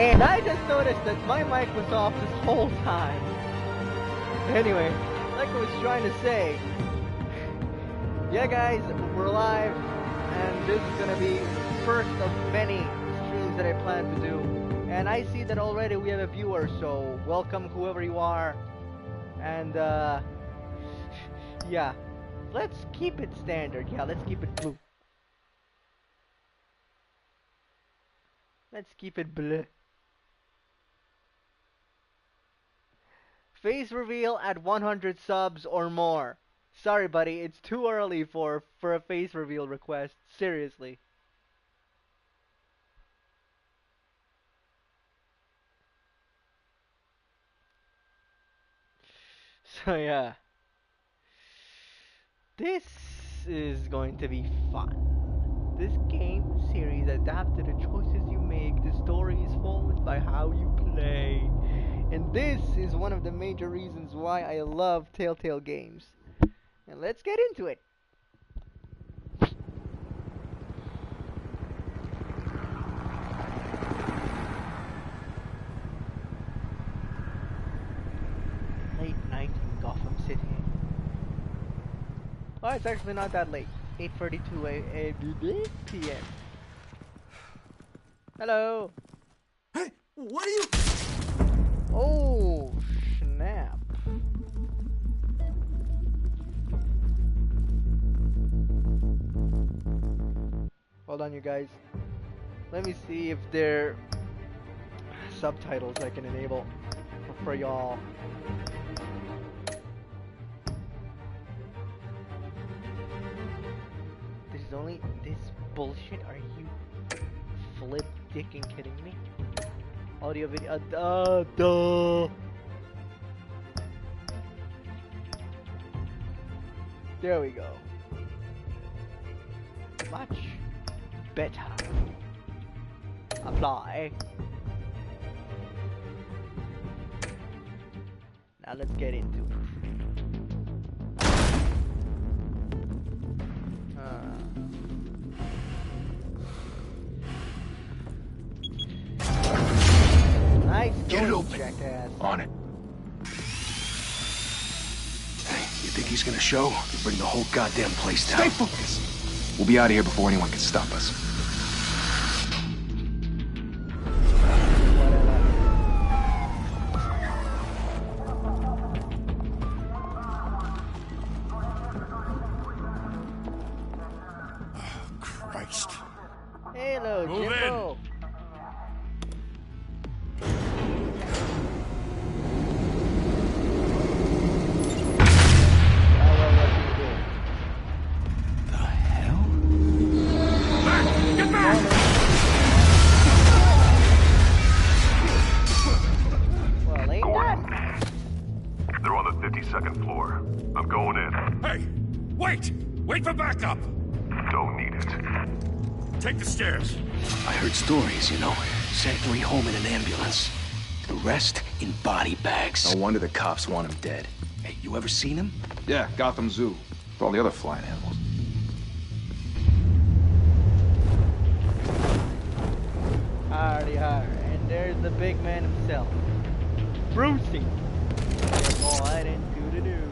And I just noticed that my mic was off this whole time. Anyway, like I was trying to say, yeah guys, we're live, and this is gonna be first of many streams that I plan to do. And I see that already we have a viewer, so welcome whoever you are. And yeah, let's keep it standard. Yeah, let's keep it blue. Let's keep it blue. Face reveal at 100 subs or more. Sorry, buddy, it's too early for a face reveal request. Seriously. So yeah. This is going to be fun. This game series adapts to the choices you make. The story is formed by how you play. And this is one of the major reasons why I love Telltale games. And let's get into it. Late night in Gotham City. Oh, it's actually not that late. 8:32 p.m. Hello. Hey, what are you? Oh, snap. Hold on, you guys. Let me see if there are subtitles I can enable for y'all. This is only this bullshit. Are you flip dicking kidding me? Audio video. Duh. There we go. Much better. Apply. Now let's get into it. Nice. Get it open. Jackass. On it. Hey, you think he's gonna show? He'll bring the whole goddamn place down. Stay focused. We'll be out of here before anyone can stop us. Oh, Christ. Hello, Jimbo. Wait for backup! Don't need it. Take the stairs. I heard stories, you know. Sent 3 home in an ambulance. The rest in body bags. No wonder the cops want him dead. Hey, you ever seen him? Yeah, Gotham Zoo. With all the other flying animals. Hardy har. And there's the big man himself. Brucey. All right into the news.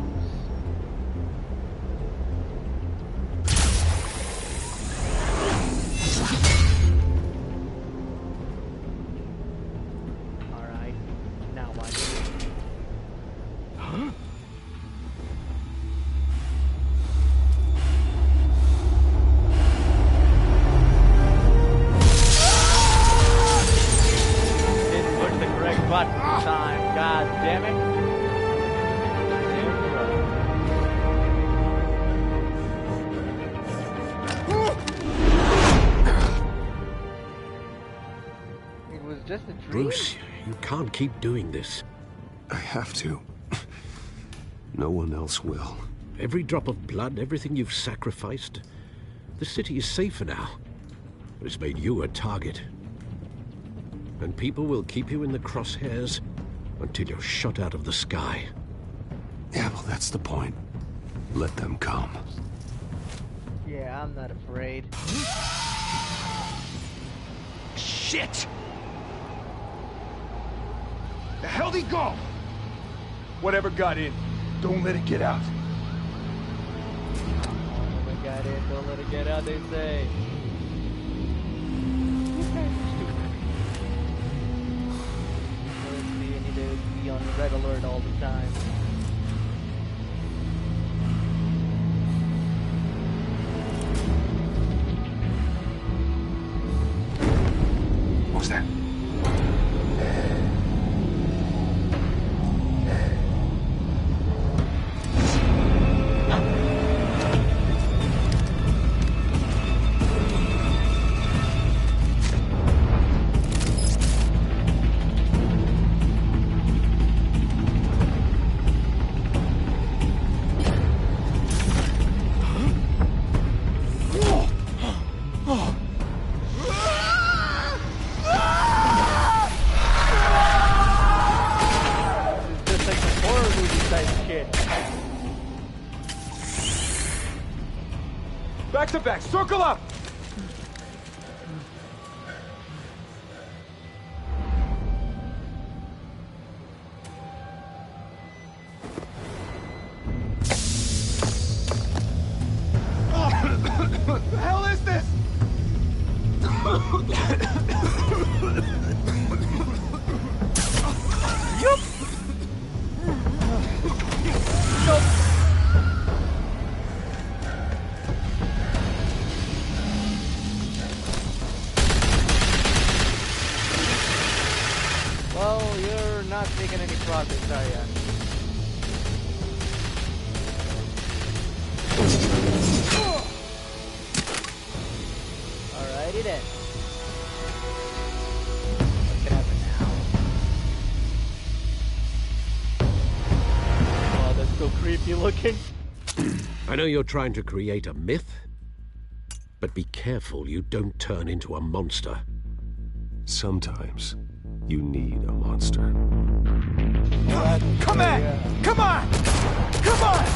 Bruce, you can't keep doing this. I have to. No one else will. Every drop of blood, everything you've sacrificed. The city is safer now. But it's made you a target. And people will keep you in the crosshairs until you're shot out of the sky. Yeah, well, that's the point. Let them come. Yeah, I'm not afraid. Shit! The hell'd he go? Whatever got in, don't let it get out. Oh my god, don't let it get out, they say. Honestly, you need to be on red alert all the time. What was that? Back to back, circle up! What the hell is this? Yup! Well, you're not making any progress, are ya? Alrighty then. What can happen now? Oh, that's so creepy looking. I know you're trying to create a myth, but be careful you don't turn into a monster. Sometimes you need a monster. Come on! Come on! Come on!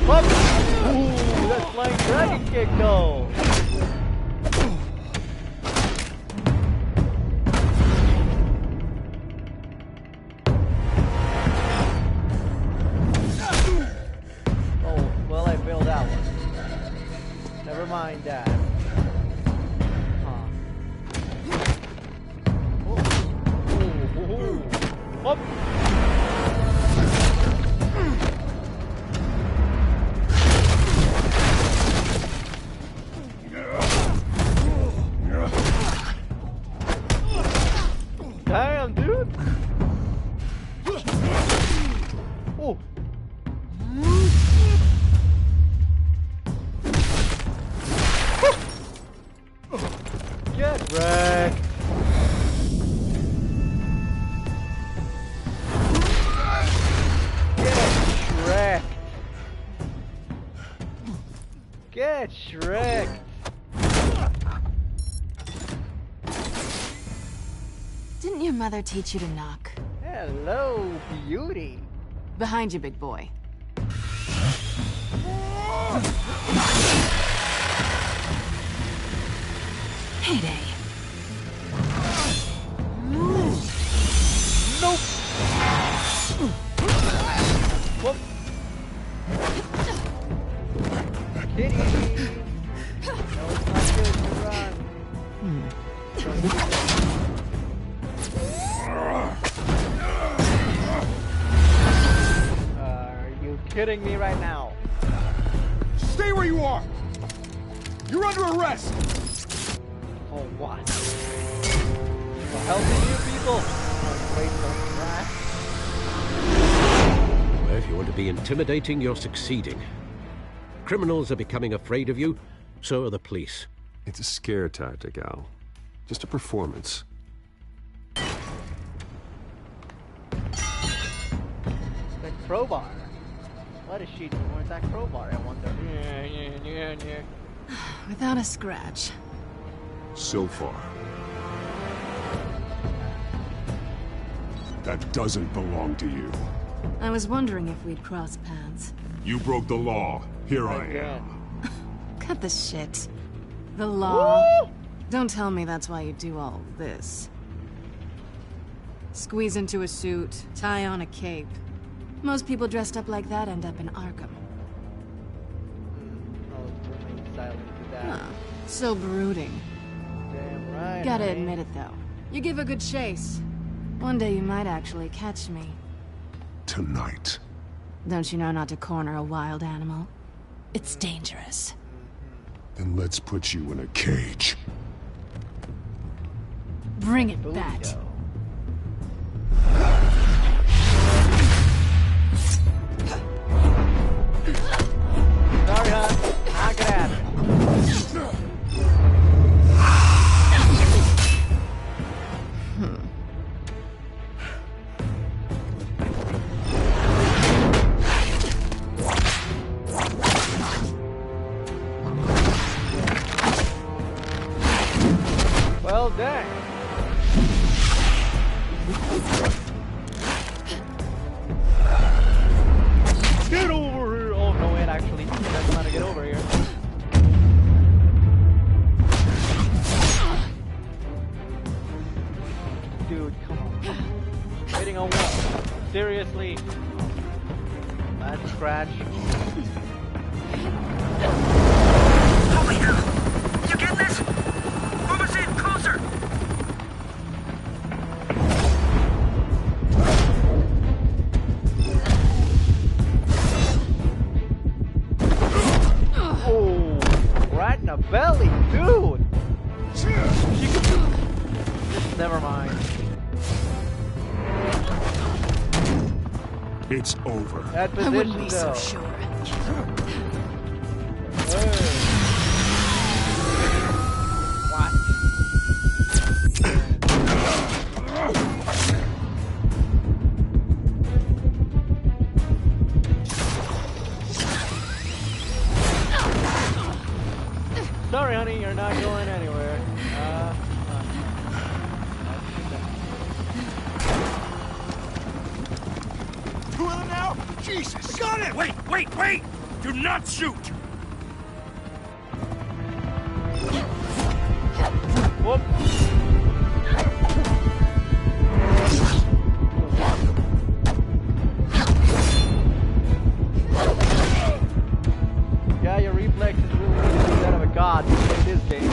What? Ooh, that's flying dragon kick though. Oh, well I failed that one. Never mind that. Huh. Ooh. Up. Damn, dude! Oh! Get wrecked! Get Shrek! Didn't your mother teach you to knock? Hello, beauty! Behind you, big boy. Heyday. Nope! Whoop! Kitty! No, it's not good to run. Are you kidding me right now? Stay where you are! You're under arrest! For what? For helping you people? Oh, wait, don't crash. Well, if you want to be intimidating, you're succeeding. Criminals are becoming afraid of you, so are the police. It's a scare tactic, Al. Just a performance. That crowbar. What is she doing with that crowbar, I wonder? Yeah. Without a scratch. So far. That doesn't belong to you. I was wondering if we'd cross paths. You broke the law. Here I am. Again. Cut the shit. The law. Woo! Don't tell me that's why you do all this. Squeeze into a suit, tie on a cape. Most people dressed up like that end up in Arkham. I'll remain silent to that. Huh. So brooding. Damn right. Gotta honey. admit it, though. You give a good chase. One day you might actually catch me. Tonight. Don't you know not to corner a wild animal? It's dangerous. Then let's put you in a cage. Bring it, Bully Bat. go. Sorry, hon. Not gonna happen. Well, dang. Get over here! Oh, no, wait, actually. He doesn't want to get over here. Dude, come on. Waiting on what? Seriously? Bad scratch. Over here! You getting this? Move us in, closer! Oh, right in the belly, dude! She could... Never mind. It's over. That I position, wouldn't be so though. sure. Hey. What? Sorry, honey, you're not going anywhere. Who are them now? Jesus! Got it! Wait! Do not shoot! Whoop. Yeah, your reflex is really that of a god to play this game.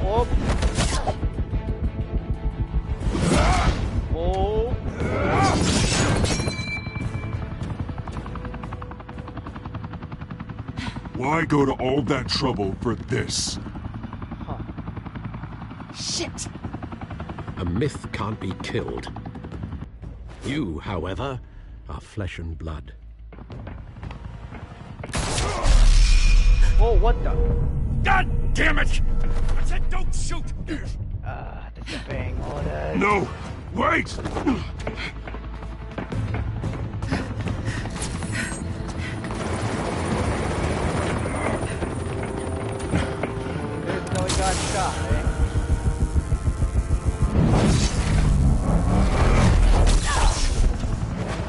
Whoop. Oh. Why go to all that trouble for this? Shit! A myth can't be killed. You, however, are flesh and blood. Oh, what the? God damn it! I said don't shoot! Disobeying orders. No! Wait! Didn't know he got shot, eh?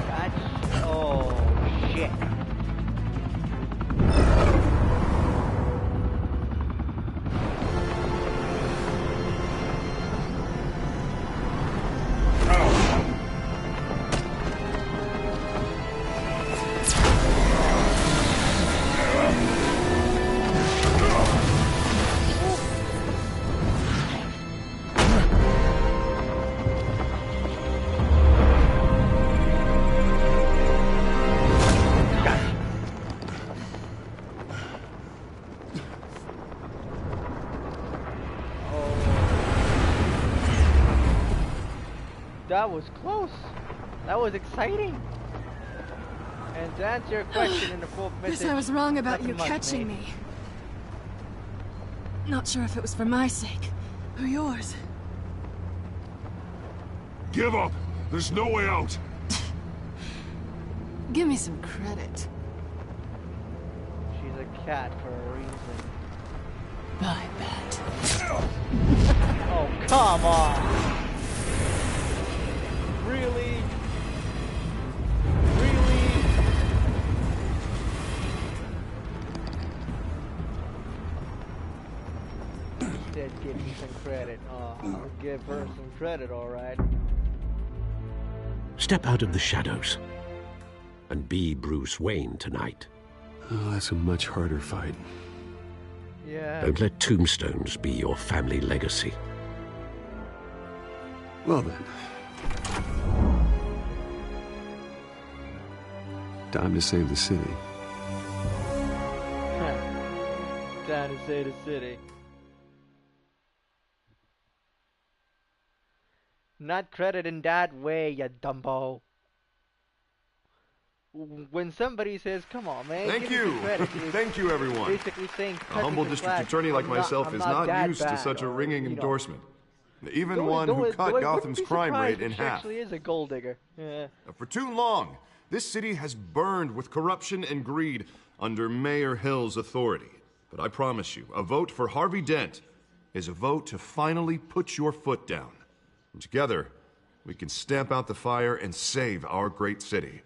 Gotcha. Oh, shit. That was close. That was exciting. And to answer your question in the full message, Guess I was wrong about you nothing much, catching mate. me. Not sure if it was for my sake or yours. Give up! There's no way out! Give me some credit. She's a cat for a reason. Bye, Bat. Oh, come on! Really? credit. Oh, I'll give her some credit, alright. Step out of the shadows and be Bruce Wayne tonight. Oh, that's a much harder fight. Yeah. Don't let tombstones be your family legacy. Well then. Time to save the city. Time to save the city. Not credit in that way, you dumbo. When somebody says, come on, man. Thank give me you. some credit, Thank you, everyone. basically saying, A humble district attorney like myself is not used to such a ringing endorsement. Even one who cut Gotham's crime rate in half. Actually is a gold digger. Yeah. For too long, this city has burned with corruption and greed under Mayor Hill's authority. But I promise you, a vote for Harvey Dent is a vote to finally put your foot down. And together, we can stamp out the fire and save our great city.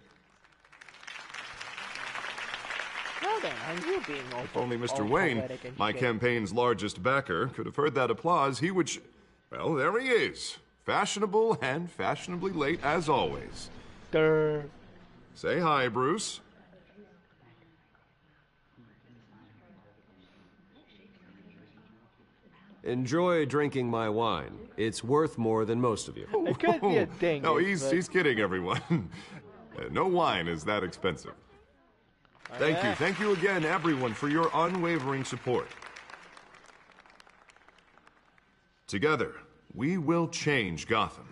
Well then, and you being all If only Mr. all Wayne, poetic and my shit. campaign's largest backer, could have heard that applause, he would... Well, there he is. Fashionable and fashionably late as always. Grr. Say hi, Bruce. Enjoy drinking my wine. It's worth more than most of you. It could be a dingus. No, he's but... kidding, everyone. No wine is that expensive. Thank you again, everyone, for your unwavering support. Together, we will change Gotham.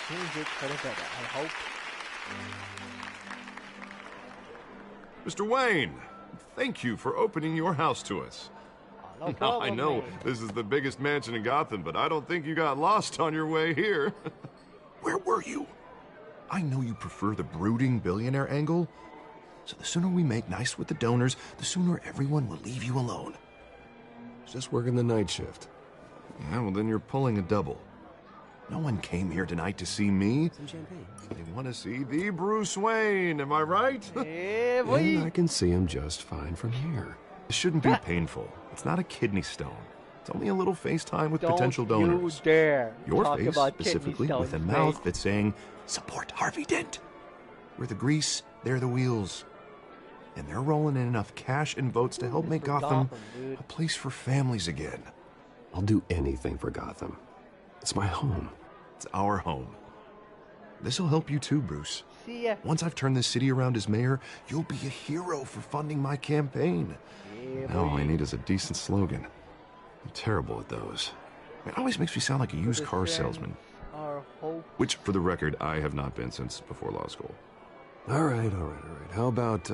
Change it for the better, I hope. Mr. Wayne, thank you for opening your house to us. No Now, problem, I know man. this is the biggest mansion in Gotham, but I don't think you got lost on your way here. Where were you? I know you prefer the brooding billionaire angle, so the sooner we make nice with the donors, the sooner everyone will leave you alone. Just working the night shift. Yeah, well, then you're pulling a double. No one came here tonight to see me. Some champagne. They want to see the Bruce Wayne, am I right? Yeah, And boy. I can see him just fine from here. This shouldn't be painful. It's not a kidney stone. It's only a little FaceTime with Don't potential donors. You dare Your talk face, about kidney specifically, with a stones, mouth mate. that's saying, support Harvey Dent. We're the grease, they're the wheels. And they're rolling in enough cash and votes to help make For Gotham dude. a place for families again. I'll do anything for Gotham. It's my home. It's our home. This'll help you too, Bruce. See ya. Once I've turned this city around as mayor, you'll be a hero for funding my campaign. Yeah, Now all boy. I need is a decent slogan. I'm terrible at those. It always makes me sound like a used The car friends salesman. are hope. Which, for the record, I have not been since before law school. All right. How about,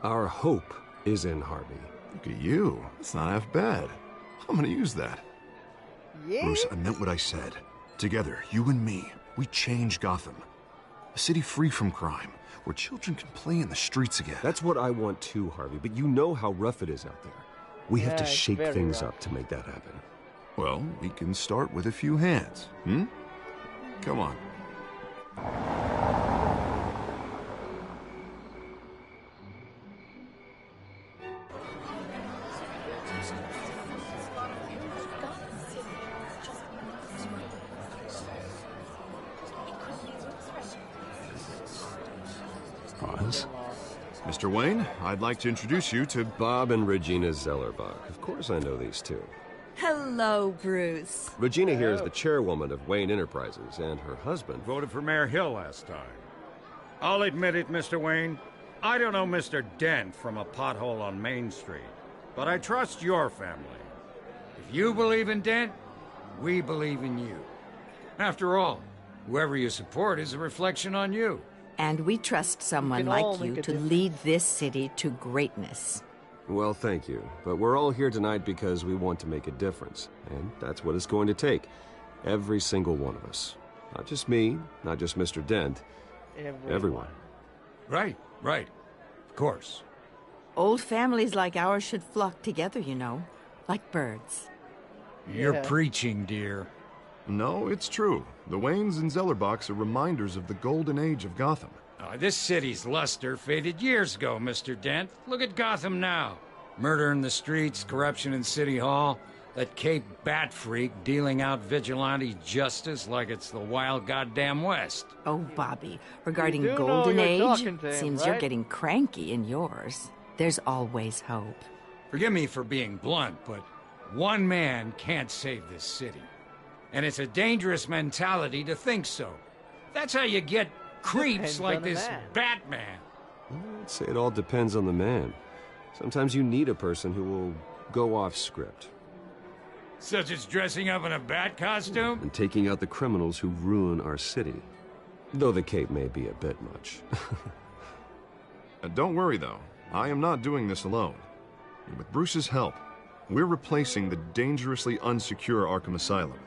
our hope is in Harvey? Look at you. It's not half bad. I'm gonna use that. Yeah. Bruce, I meant what I said. Together, you and me, we change Gotham. A city free from crime, where children can play in the streets again. That's what I want too, Harvey, but you know how rough it is out there. We have to Yeah, it's shake very things rough. up to make that happen. Well, we can start with a few hands, hmm? Come on. Pause. Mr. Wayne, I'd like to introduce you to... Bob and Regina Zellerbach. Of course I know these two. Hello, Bruce. Regina here is the chairwoman of Wayne Enterprises, and her husband... Voted for Mayor Hill last time. I'll admit it, Mr. Wayne. I don't know Mr. Dent from a pothole on Main Street, but I trust your family. If you believe in Dent, we believe in you. After all, whoever you support is a reflection on you. And we trust someone can all like make you a to difference. lead this city to greatness. Well, thank you. But we're all here tonight because we want to make a difference. And that's what it's going to take. Every single one of us. Not just me, not just Mr. Dent. Everyone. Right. Of course. Old families like ours should flock together, you know, like birds. You're Yeah. preaching, dear. No, it's true. The Waynes and Zellerbachs are reminders of the golden age of Gotham. This city's luster faded years ago, Mr. Dent. Look at Gotham now. Murder in the streets, corruption in City Hall. That Cape Bat freak dealing out vigilante justice like it's the wild goddamn West. Oh, Bobby, regarding You do know Golden you're Age, talking to him, seems you're right? getting cranky in yours. There's always hope. Forgive me for being blunt, but one man can't save this city. And it's a dangerous mentality to think so. That's how you get creeps Depends like on the this man. Batman. I'd say it all depends on the man. Sometimes you need a person who will go off script. Such as dressing up in a bat costume? And taking out the criminals who ruin our city. Though the cape may be a bit much. Don't worry, though. I am not doing this alone. With Bruce's help, we're replacing the dangerously unsecure Arkham Asylum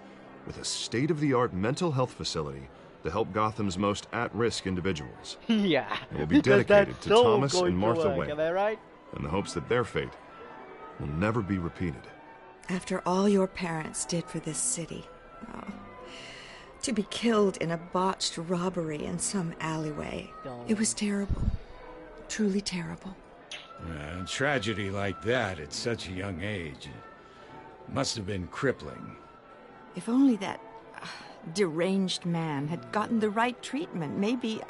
with a state-of-the-art mental health facility to help Gotham's most at-risk individuals. Yeah. It will be because dedicated that's to so Thomas going and Martha to work, Wayne, am I right? in the hopes that their fate will never be repeated. After all your parents did for this city, oh, to be killed in a botched robbery in some alleyway, it was terrible. Truly terrible. A tragedy like that at such a young age must have been crippling. If only that deranged man had gotten the right treatment, maybe...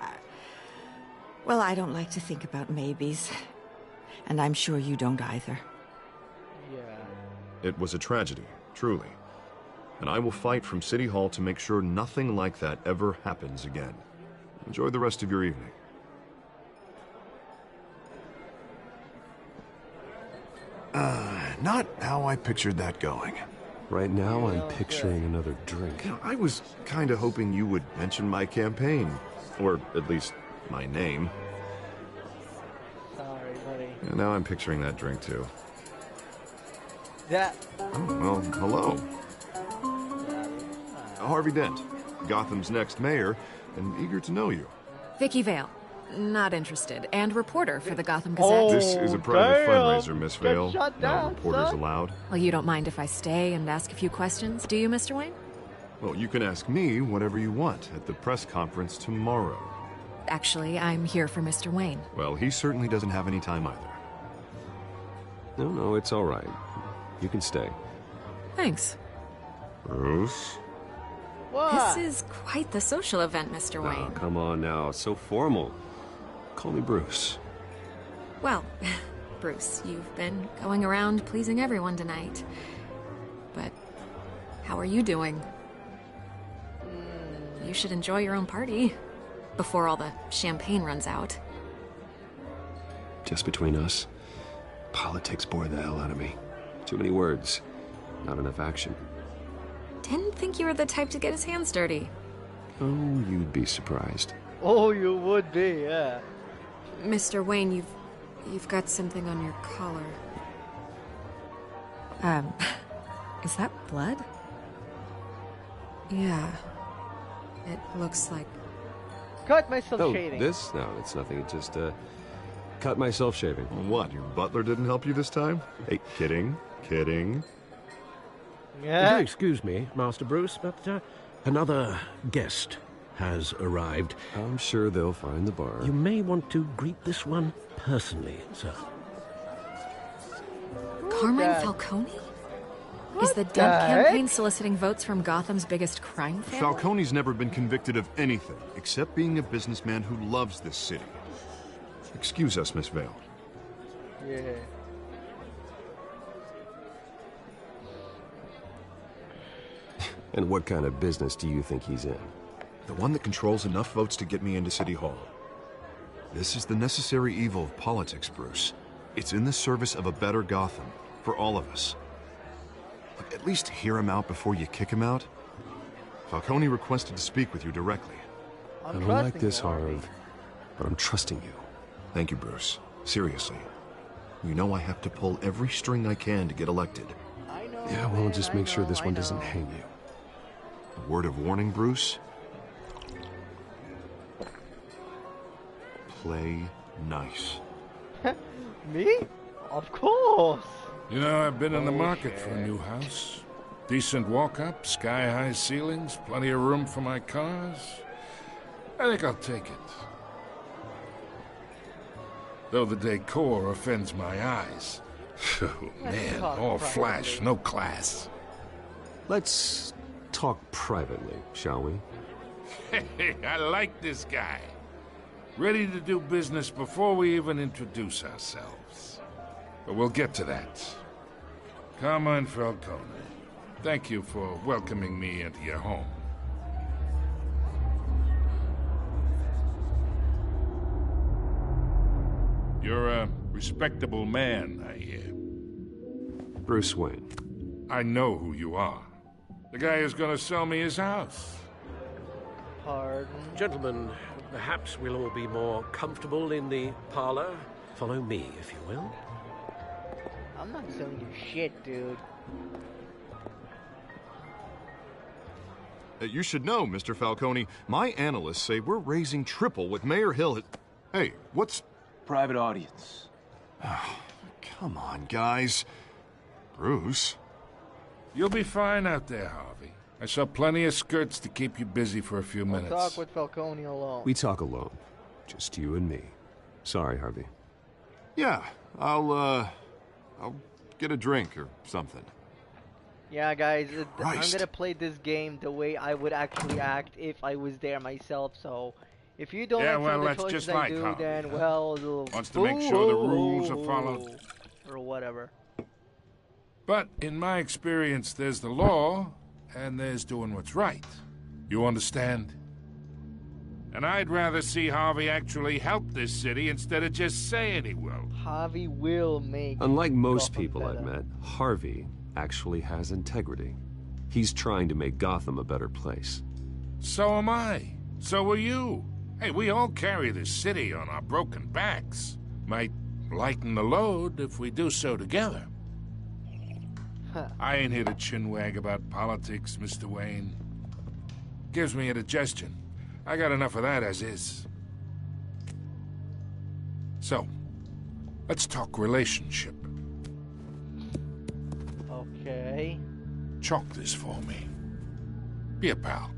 well, I don't like to think about maybes. And I'm sure you don't either. It was a tragedy, truly. And I will fight from City Hall to make sure nothing like that ever happens again. Enjoy the rest of your evening. Not how I pictured that going. Right now, I'm picturing another drink. You know, I was kind of hoping you would mention my campaign. Or at least my name. Sorry, buddy. And now I'm picturing that drink, too. That... Oh, well, hello. Harvey Dent, Gotham's next mayor, and eager to know you. Vicky Vale. Not interested. And reporter for the Gotham Gazette. This is a private damn. fundraiser, Miss Get Vale. shut No down, reporters son. allowed. Well, you don't mind if I stay and ask a few questions, do you, Mr. Wayne? Well, you can ask me whatever you want at the press conference tomorrow. Actually, I'm here for Mr. Wayne. Well, he certainly doesn't have any time either. No, it's all right. You can stay. Thanks. Bruce? What? This is quite the social event, Mr. Oh, Wayne. come on now. It's so formal. Call me Bruce. Well, Bruce, you've been going around pleasing everyone tonight. But how are you doing? You should enjoy your own party before all the champagne runs out. Just between us, politics bore the hell out of me. Too many words, not enough action. Didn't think you were the type to get his hands dirty. Oh, you'd be surprised. Oh, you would be, yeah. Mr. Wayne, you've got something on your collar. Is that blood? Yeah. It looks like... Cut myself Oh, shading. this? No, it's nothing. It just, cut myself shaving. What, your butler didn't help you this time? Hey, kidding. Do Yeah. excuse me, Master Bruce, but another guest has arrived. I'm sure they'll find the bar. You may want to greet this one personally, sir. Carmine that? Falcone? What Is the the Dent campaign heck? soliciting votes from Gotham's biggest crime family? Falcone's never been convicted of anything except being a businessman who loves this city. Excuse us, Miss Vale. Yeah. And what kind of business do you think he's in? The one that controls enough votes to get me into City Hall. This is the necessary evil of politics, Bruce. It's in the service of a better Gotham, for all of us. Look, at least hear him out before you kick him out. Falcone requested to speak with you directly. I don't like this, Harv, but I'm trusting you. Thank you, Bruce. Seriously. You know I have to pull every string I can to get elected. I know. Yeah, well, man, just I make sure know, this I one doesn't know. hang you. A word of warning, Bruce? Play nice. Me? Of course. You know, I've been in the market for a new house. Decent walk-up, sky-high ceilings, plenty of room for my cars. I think I'll take it. Though the decor offends my eyes. Oh, man, all flash, no class. Let's talk privately, shall we? Hey, I like this guy. Ready to do business before we even introduce ourselves. But we'll get to that. Carmine Falcone, thank you for welcoming me into your home. You're a respectable man, I hear. Bruce Wayne. I know who you are. The guy who's gonna sell me his house. Pardon? Gentlemen, perhaps we'll all be more comfortable in the parlor. Follow me, if you will. I'm not selling you shit, dude. You should know, Mr. Falcone, my analysts say we're raising triple what Mayor Hill had... Hey, what's... Private audience. Come on, guys. Bruce? You'll be fine out there, Harvey. I saw plenty of skirts to keep you busy for a few minutes. Talk with Falcone alone. We talk alone. Just you and me. Sorry, Harvey. Yeah, I'll get a drink or something. Yeah, guys, I'm Christ. gonna play this game the way I would actually act if I was there myself, so... If you don't like some of the that's choices just I like do, Harvey, then, huh? well... Wants to make sure the rules are followed. Or whatever. But in my experience, there's the law, and there's doing what's right. You understand? And I'd rather see Harvey actually help this city instead of just saying he will. Harvey will make... Unlike most Gotham people better. I've met, Harvey actually has integrity. He's trying to make Gotham a better place. So am I. So are you. Hey, we all carry this city on our broken backs. Might lighten the load if we do so together. I ain't here to chinwag about politics, Mr. Wayne. Gives me indigestion. I got enough of that as is. So, let's talk relationship. Okay. Chalk this for me. Be a pal.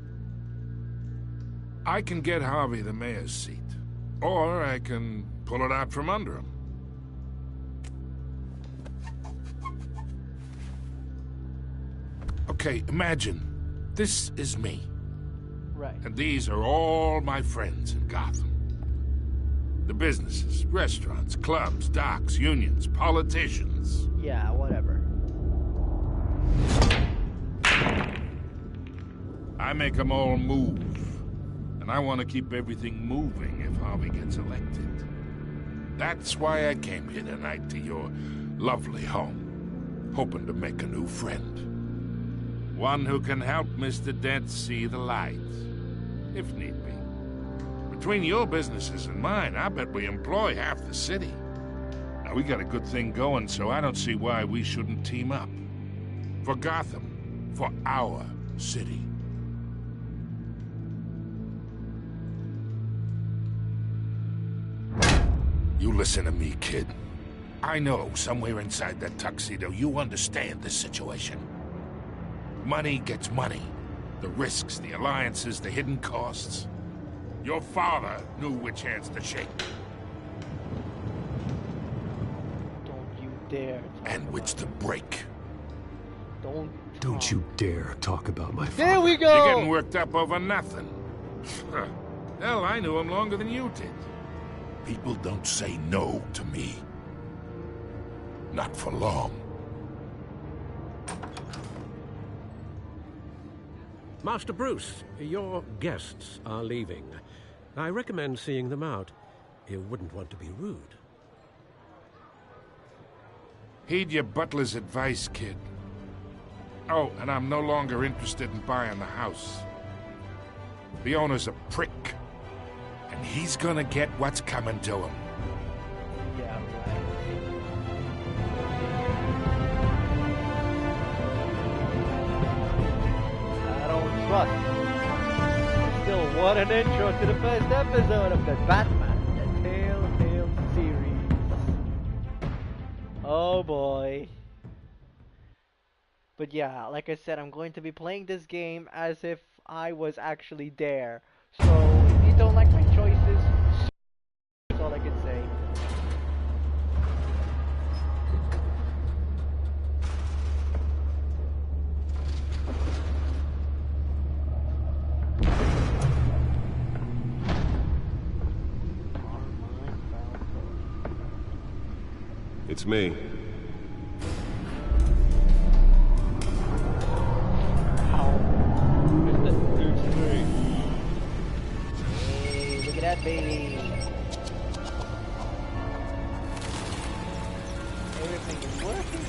I can get Harvey the mayor's seat, or I can pull it out from under him. Okay, imagine, this is me. Right. And these are all my friends in Gotham. The businesses, restaurants, clubs, docks, unions, politicians. Yeah, whatever. I make them all move. And I want to keep everything moving if Harvey gets elected. That's why I came here tonight to your lovely home, hoping to make a new friend. One who can help Mr. Dent see the light, if need be. Between your businesses and mine, I bet we employ half the city. Now, we got a good thing going, so I don't see why we shouldn't team up. For Gotham, for our city. You listen to me, kid. I know somewhere inside that tuxedo you understand this situation. Money gets money. The risks, the alliances, the hidden costs. Your father knew which hands to shake. Don't you dare. And which to break. Don't you dare talk about my father. There we go! You're getting worked up over nothing. Hell, I knew him longer than you did. People don't say no to me. Not for long. Master Bruce, your guests are leaving. I recommend seeing them out. You wouldn't want to be rude. Heed your butler's advice, kid. Oh, and I'm no longer interested in buying the house. The owner's a prick. And he's gonna get what's coming to him. Yeah, right. I don't trust. Still, what an intro to the first episode of the Batman, the Telltale series. Oh boy. But yeah, like I said, I'm going to be playing this game as if I was actually there. So, if you don't like my choices, that's all I can say. It's me. Hey, look at that baby. Everything is working.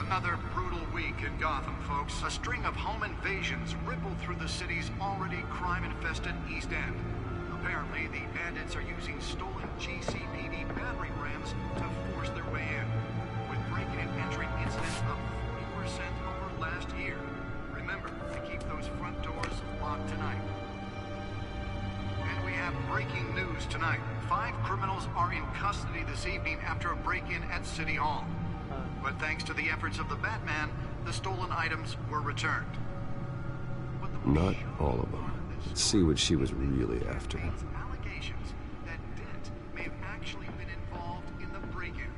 Another brutal week in Gotham, folks. A string of home invasions rippled through the city's already crime-infested East End. Apparently, the bandits are using stolen GCPD battering rams to force their way in, with breaking and entering incidents up 40% over last year. Remember to keep those front doors locked tonight. And we have breaking news tonight. 5 criminals are in custody this evening after a break-in at City Hall. But thanks to the efforts of the Batman, the stolen items were returned. Not all of them. Let's see what she was really after. Allegations that Dent may have actually been involved in the break-in.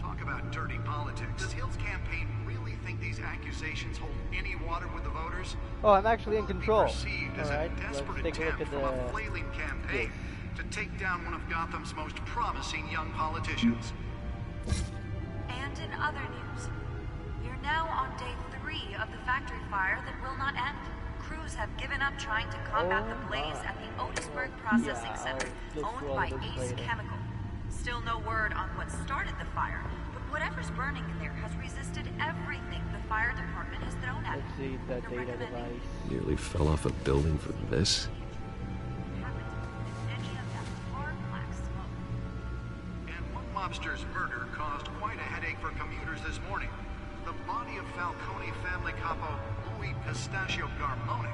Talk about dirty politics. Does Hill's campaign really think these accusations hold any water with the voters? Oh, I'm actually in control. Perceived as a desperate attempt from a flailing campaign to take down one of Gotham's most promising young politicians. And in other news, we're now on day 3 of the factory fire that will not end. Crews have given up trying to combat the blaze at the Otisburg Processing Center, owned by Ace Chemical. Still no word on what started the fire, but whatever's burning in there has resisted everything the fire department has thrown at it. Let's see the data device. Nearly fell off a building for this. Mobster's murder caused quite a headache for commuters this morning. The body of Falcone family capo Louis Pistachio Garmone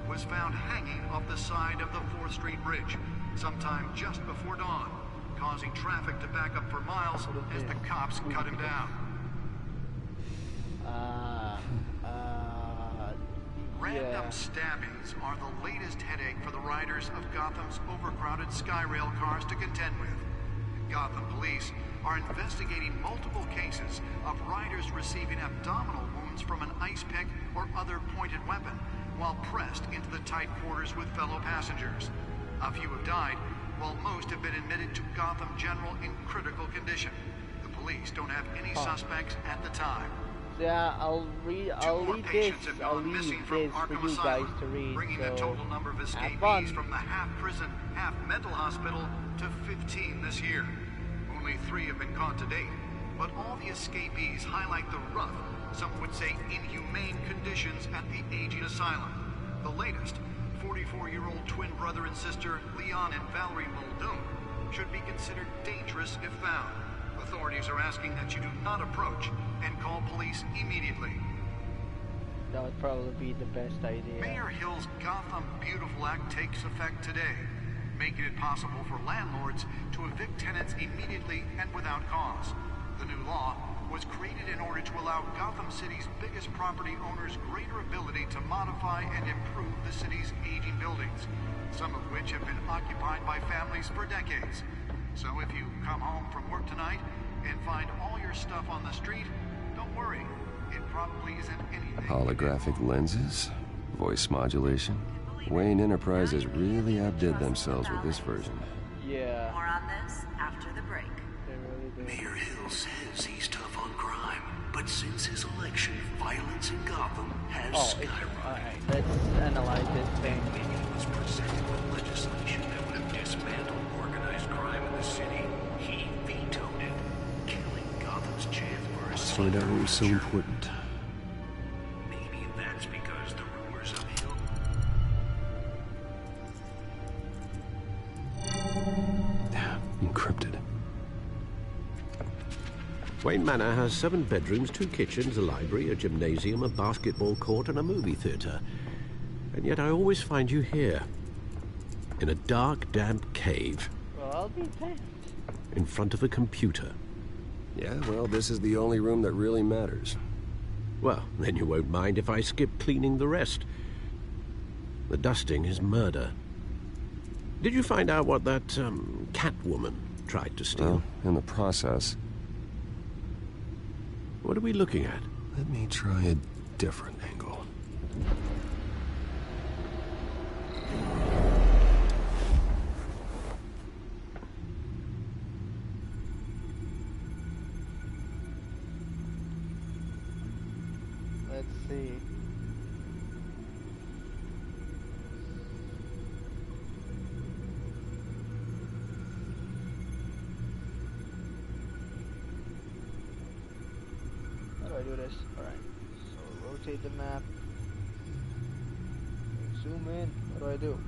was found hanging off the side of the 4th Street Bridge sometime just before dawn, causing traffic to back up for miles as the cops cut him down. Random stabbings are the latest headache for the riders of Gotham's overcrowded Skyrail cars to contend with. Gotham police are investigating multiple cases of riders receiving abdominal wounds from an ice pick or other pointed weapon while pressed into the tight quarters with fellow passengers. A few have died, while most have been admitted to Gotham General in critical condition. The police don't have any suspects at the time. Yeah, I'll leave this for you guys to read, bringing the total number of escapees from the half-prison, half-mental hospital to 15 this year. Only 3 have been caught to date, but all the escapees highlight the rough, some would say inhumane conditions at the aging asylum. The latest, 44-year-old twin brother and sister Leon and Valerie Muldoon, should be considered dangerous if found. Authorities are asking that you do not approach and call police immediately. That would probably be the best idea. Mayor Hill's Gotham Beautiful Act takes effect today, making it possible for landlords to evict tenants immediately and without cause. The new law was created in order to allow Gotham City's biggest property owners greater ability to modify and improve the city's aging buildings, some of which have been occupied by families for decades. So if you come home from work tonight and find all your stuff on the street, don't worry. It probably isn't anything. Holographic lenses? Voice modulation? Wayne Enterprises really outdid themselves with this version. Yeah. More on this after the break. Mayor Hill says he's tough on crime, but since his election, violence in Gotham has skyrocketed. Alright, let's analyze this thing. He was presented with legislation that would have dismantled organized crime in the city. He vetoed it, killing Gotham's chance for a Let's find out what was so important. Maybe that's because the rumors of Hill... Encrypted. Wayne Manor has 7 bedrooms, 2 kitchens, a library, a gymnasium, a basketball court, and a movie theater. And yet I always find you here, in a dark, damp cave. Well, I'll be damned. In front of a computer. Yeah, well, this is the only room that really matters. Well, then you won't mind if I skip cleaning the rest. The dusting is murder. Did you find out what that, Catwoman tried to steal? Well, in the process. What are we looking at? Let me try a different angle. Let's see. How do I do this? Alright. So rotate the map. Zoom in. What do I do?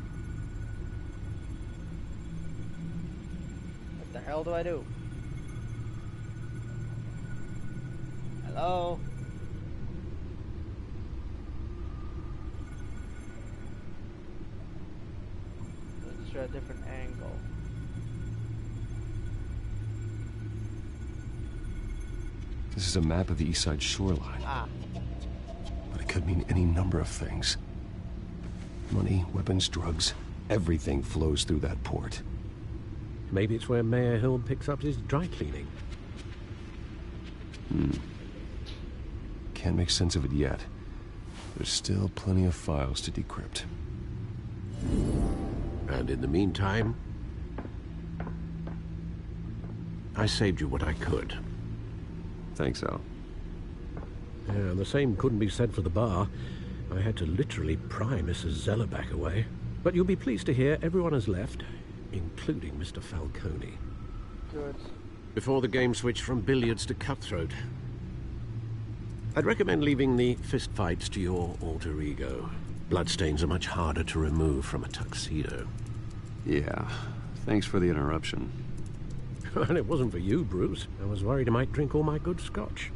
What the hell do I do? Hello? Let's try a different angle. This is a map of the East Side shoreline. Ah. But it could mean any number of things. Money, weapons, drugs, everything flows through that port. Maybe it's where Mayor Hill picks up his dry cleaning. Can't make sense of it yet. There's still plenty of files to decrypt. And in the meantime, I saved you what I could. Thanks, Al. Yeah, the same couldn't be said for the bar. I had to literally pry Mrs. Zellerback away. But you'll be pleased to hear everyone has left, including Mr. Falcone. Good. Before the game switched from billiards to cutthroat. I'd recommend leaving the fistfights to your alter ego. Bloodstains are much harder to remove from a tuxedo. Yeah, thanks for the interruption. And it wasn't for you, Bruce. I was worried I might drink all my good scotch.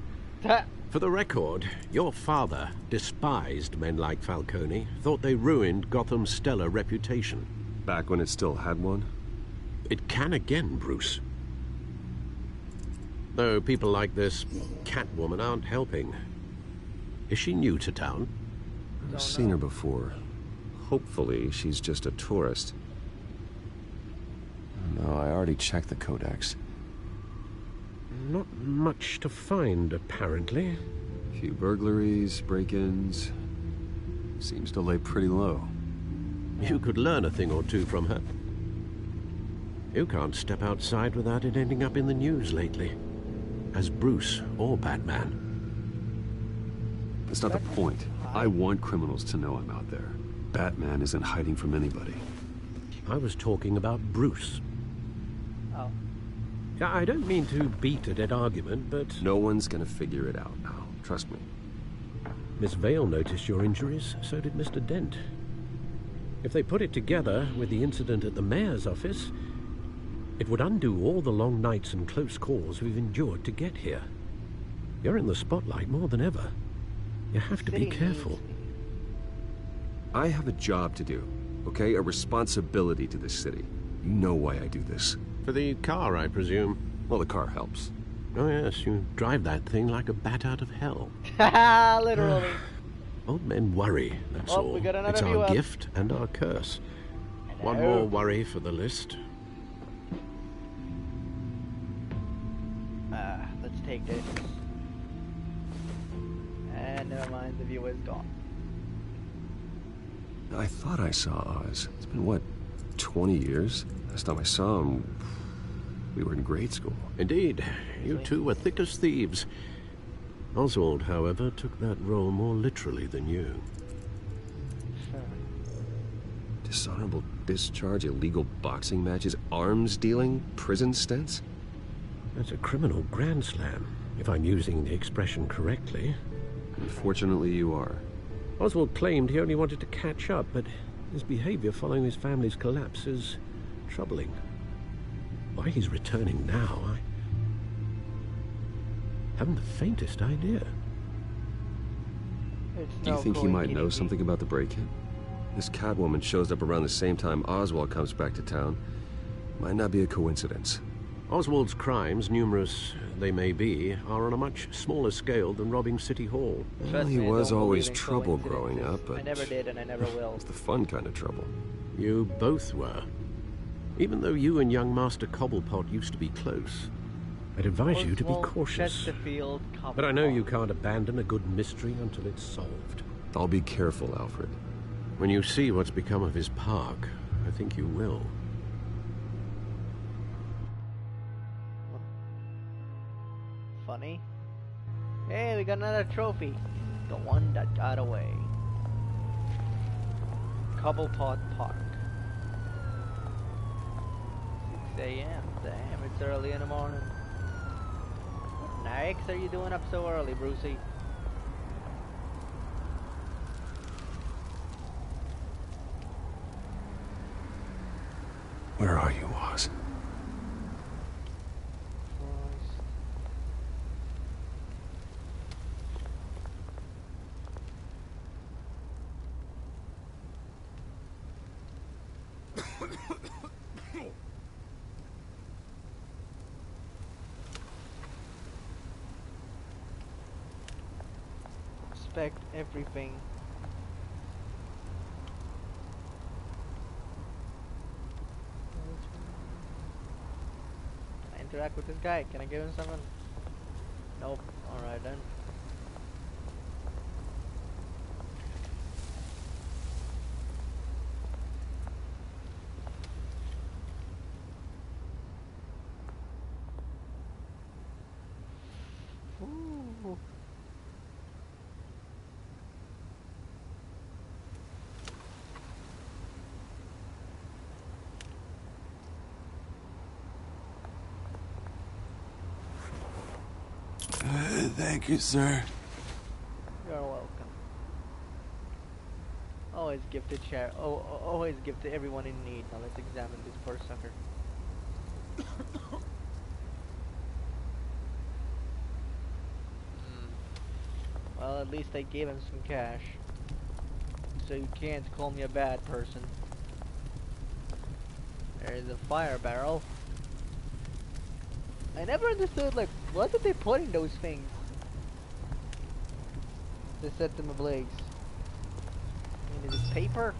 For the record, your father despised men like Falcone, thought they ruined Gotham's stellar reputation. Back when it still had one? It can again, Bruce. Though people like this Catwoman aren't helping. Is she new to town? I've seen her before. Hopefully, she's just a tourist. No, I already checked the codex. Not much to find, apparently. A few burglaries, break-ins. Seems to lay pretty low. You could learn a thing or two from her. You can't step outside without it ending up in the news lately. As Bruce or Batman. That's not the point. I want criminals to know I'm out there. Batman isn't hiding from anybody. I was talking about Bruce. Oh. I don't mean to beat a dead argument, but... No one's gonna figure it out now. Trust me. Miss Vale noticed your injuries, so did Mr. Dent. If they put it together with the incident at the mayor's office, it would undo all the long nights and close calls we've endured to get here. You're in the spotlight more than ever. You have to be careful. I have a job to do, okay? A responsibility to this city. You know why I do this. For the car, I presume. Well, the car helps. Oh yes, you drive that thing like a bat out of hell. Literally. Old men worry, that's all. We got another it's view our up. gift and our curse. Hello. One more worry for the list. Let's take this. And never mind, the view is gone. I thought I saw Oz. It's been, what, 20 years? Last time I saw him, we were in grade school. Indeed. You two were thick as thieves. Oswald, however, took that role more literally than you. Dishonorable discharge, illegal boxing matches, arms dealing, prison stints? That's a criminal grand slam, if I'm using the expression correctly. Unfortunately, you are. Oswald claimed he only wanted to catch up, but his behavior following his family's collapse is troubling. Why he's returning now, I haven't the faintest idea. Do you think he might know something about the break-in? This Catwoman shows up around the same time Oswald comes back to town. Might not be a coincidence. Oswald's crimes, numerous they may be, are on a much smaller scale than robbing City Hall. Well, he was always trouble growing up, but I never did and I never will. It's the fun kind of trouble. You both were. Even though you and young Master Cobblepot used to be close, I'd advise you to be Oswald cautious. Chesterfield, But I know you can't abandon a good mystery until it's solved. I'll be careful, Alfred. When you see what's become of his park, I think you will. Funny. Hey, we got another trophy. The one that got away. Cobblepot Park. 6 a.m. Damn, it's early in the morning. What Nikes are you doing up so early, Brucey? Where are you, Oz? Inspect everything. Can I interact with this guy? Can I give him something? Nope. Alright then. Ooh. Thank you, sir. You're welcome. Always give to always give to everyone in need. Now let's examine this poor sucker. Well, at least I gave him some cash. So you can't call me a bad person. There's a fire barrel. I never understood, like, what did they put in those things? To set them ablaze. I mean, is it paper?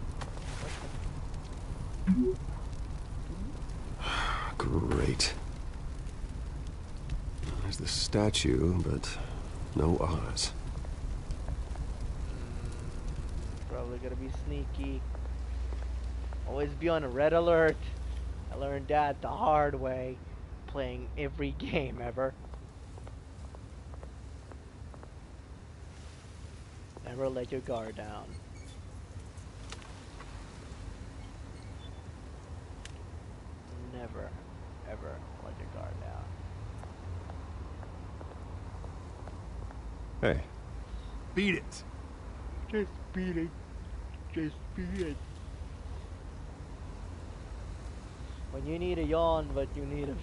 Great. There's the statue, but no Oz. Probably gonna be sneaky. Always be on a red alert. I learned that the hard way, playing every game ever. Never let your guard down. Never, ever let your guard down. Hey. Beat it. Just beat it. Just beat it. When you need a yawn, but you need a...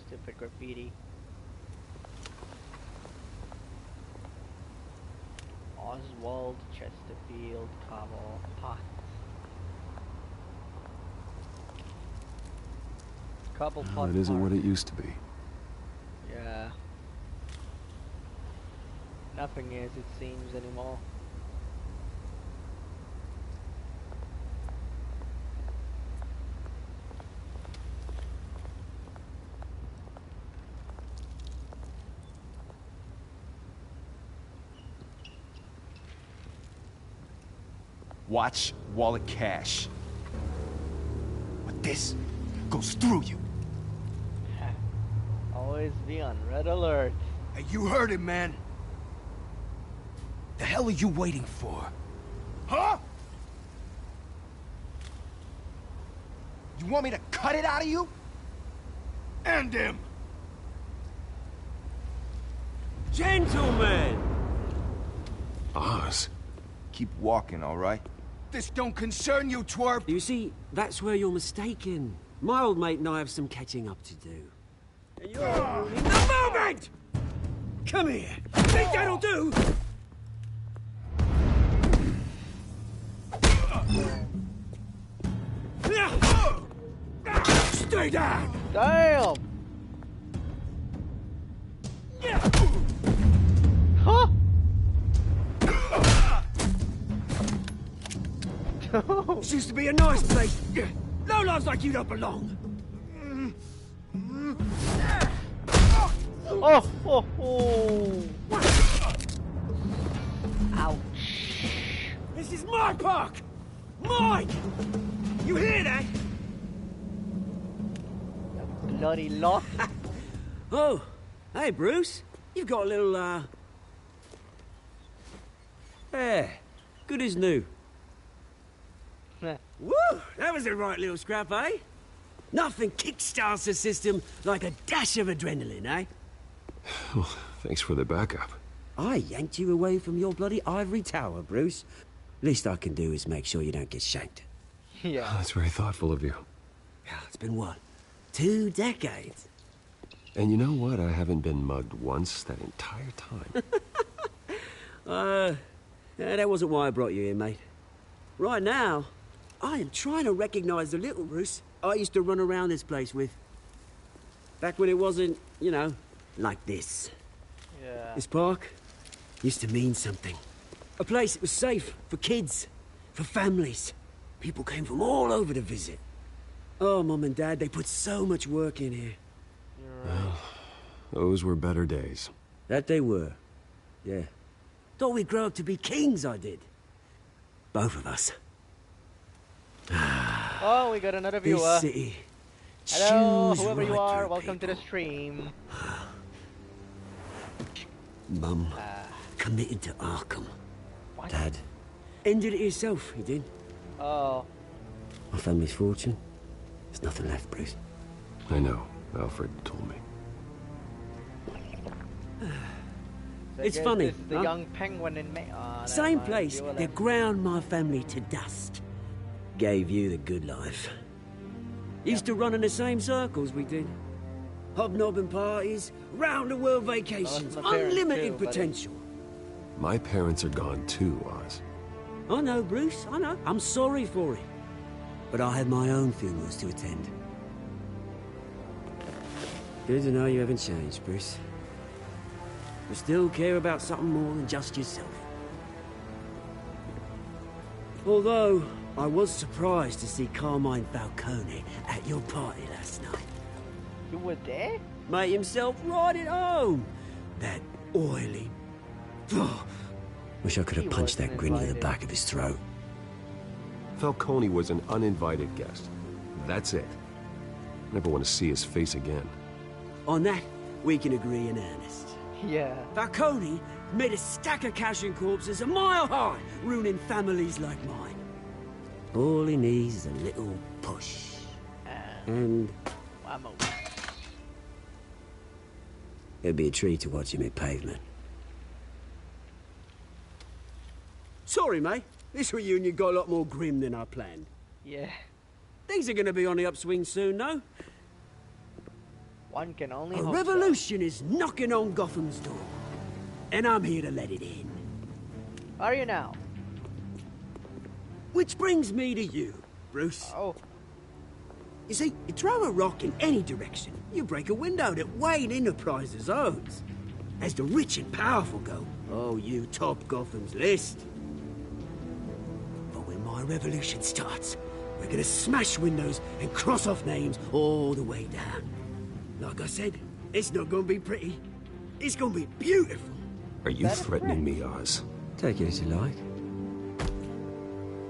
Stupid graffiti. Oswald Chesterfield Cobblepot. Cobblepot. It isn't what it used to be. Yeah. Nothing is, it seems, anymore. Watch wallet cash. But this goes through you. Always be on red alert. Hey, you heard him, man. The hell are you waiting for? Huh? You want me to cut it out of you? End him. Gentlemen! Oz. Keep walking, all right? This don't concern you, twerp. You see, that's where you're mistaken. My old mate and I have some catching up to do. And you're in the moment! Come here. Think that'll do? Stay down! Damn! Huh? This used to be a nice place. No lives like you don't belong. Oh, oh, oh. Ouch. This is my park! Mine! You hear that? Bloody lot. Oh, hey, Bruce. You've got a little, yeah, good as new. Woo! That was a right little scrap, eh? Nothing kickstarts the system like a dash of adrenaline, eh? Well, thanks for the backup. I yanked you away from your bloody ivory tower, Bruce. Least I can do is make sure you don't get shanked. Yeah. Oh, that's very thoughtful of you. Yeah, it's been what? 2 decades? And you know what? I haven't been mugged once that entire time. Yeah, that wasn't why I brought you here, mate. Right now, I am trying to recognize the little Bruce I used to run around this place with. Back when it wasn't, you know, like this. Yeah. This park used to mean something. A place that was safe for kids, for families. People came from all over to visit. Oh, Mum and Dad, they put so much work in here. Well, those were better days. That they were. Yeah. Thought we'd grow up to be kings, I did. Both of us. Oh, we got another viewer. This city. Hello, Choose whoever you right are, through welcome to the stream. Mum committed to Arkham. What? Dad ended it himself, he did. Oh. My family's fortune. There's nothing left, Bruce. I know. Alfred told me. So It's I guess funny, This is the huh? young penguin in me. Oh, Same never mind, place viewer that left. ground my family to dust. Gave you the good life. Used to run in the same circles we did. Hobnobbing parties, round-the-world vacations, my parents unlimited too, buddy. potential. My parents are gone too, Oz. I know, Bruce, I know. I'm sorry for it. But I had my own funerals to attend. Good to know you haven't changed, Bruce. You still care about something more than just yourself. Although, I was surprised to see Carmine Falcone at your party last night. You were there? Made himself right at home. That oily... Wish I could have He punched that wasn't grin to the invited. back of his throat. Falcone was an uninvited guest. That's it. Never want to see his face again. On that, we can agree in earnest. Yeah. Falcone made a stack of cash and corpses a mile high, ruining families like mine. All he needs is a little push. And I'm over. it'd be a treat to watch him hit pavement. Sorry, mate. This reunion got a lot more grim than I planned. Yeah. Things are gonna be on the upswing soon, though. One can only A hope revolution is knocking on Gotham's door. And I'm here to let it in. so. Are you now? Which brings me to you, Bruce. Oh. You see, you throw a rock in any direction, you break a window that Wayne Enterprises owns. As the rich and powerful go, oh, you top Gotham's list. But when my revolution starts, we're gonna smash windows and cross off names all the way down. Like I said, it's not gonna be pretty. It's gonna be beautiful. Are you threatening me, Oz? Take it as you like.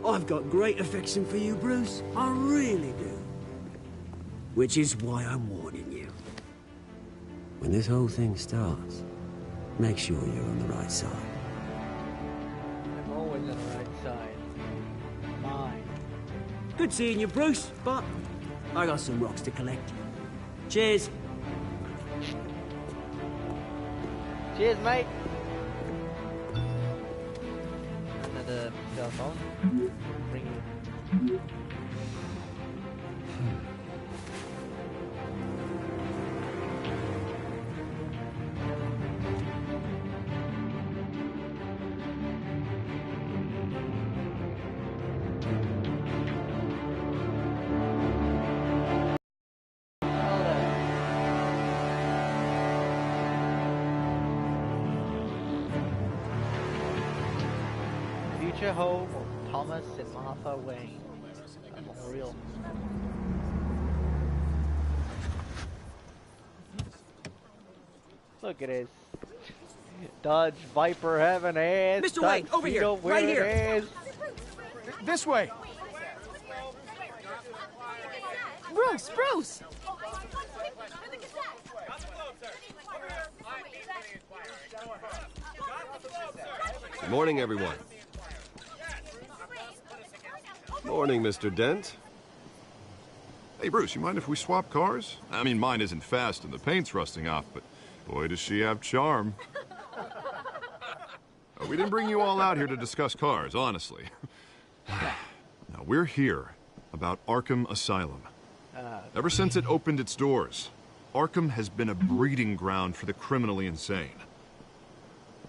I've got great affection for you, Bruce. I really do. Which is why I'm warning you. When this whole thing starts, make sure you're on the right side. I'm always on the right side. Mine. Good seeing you, Bruce, but I got some rocks to collect. Cheers. Cheers, mate. Another cell phone. Ringing. Future home of Thomas and Martha Wayne Memorial. Look at this. Dodge Viper having ass. Mr. Wayne, over here, right here. Ass. This way. Bruce! Good morning, everyone. Morning, Mr. Dent. Hey, Bruce, you mind if we swap cars? I mean, mine isn't fast and the paint's rusting off, but boy, does she have charm. We didn't bring you all out here to discuss cars, honestly. Now, we're here about Arkham Asylum. Ever since it opened its doors, Arkham has been a breeding ground for the criminally insane.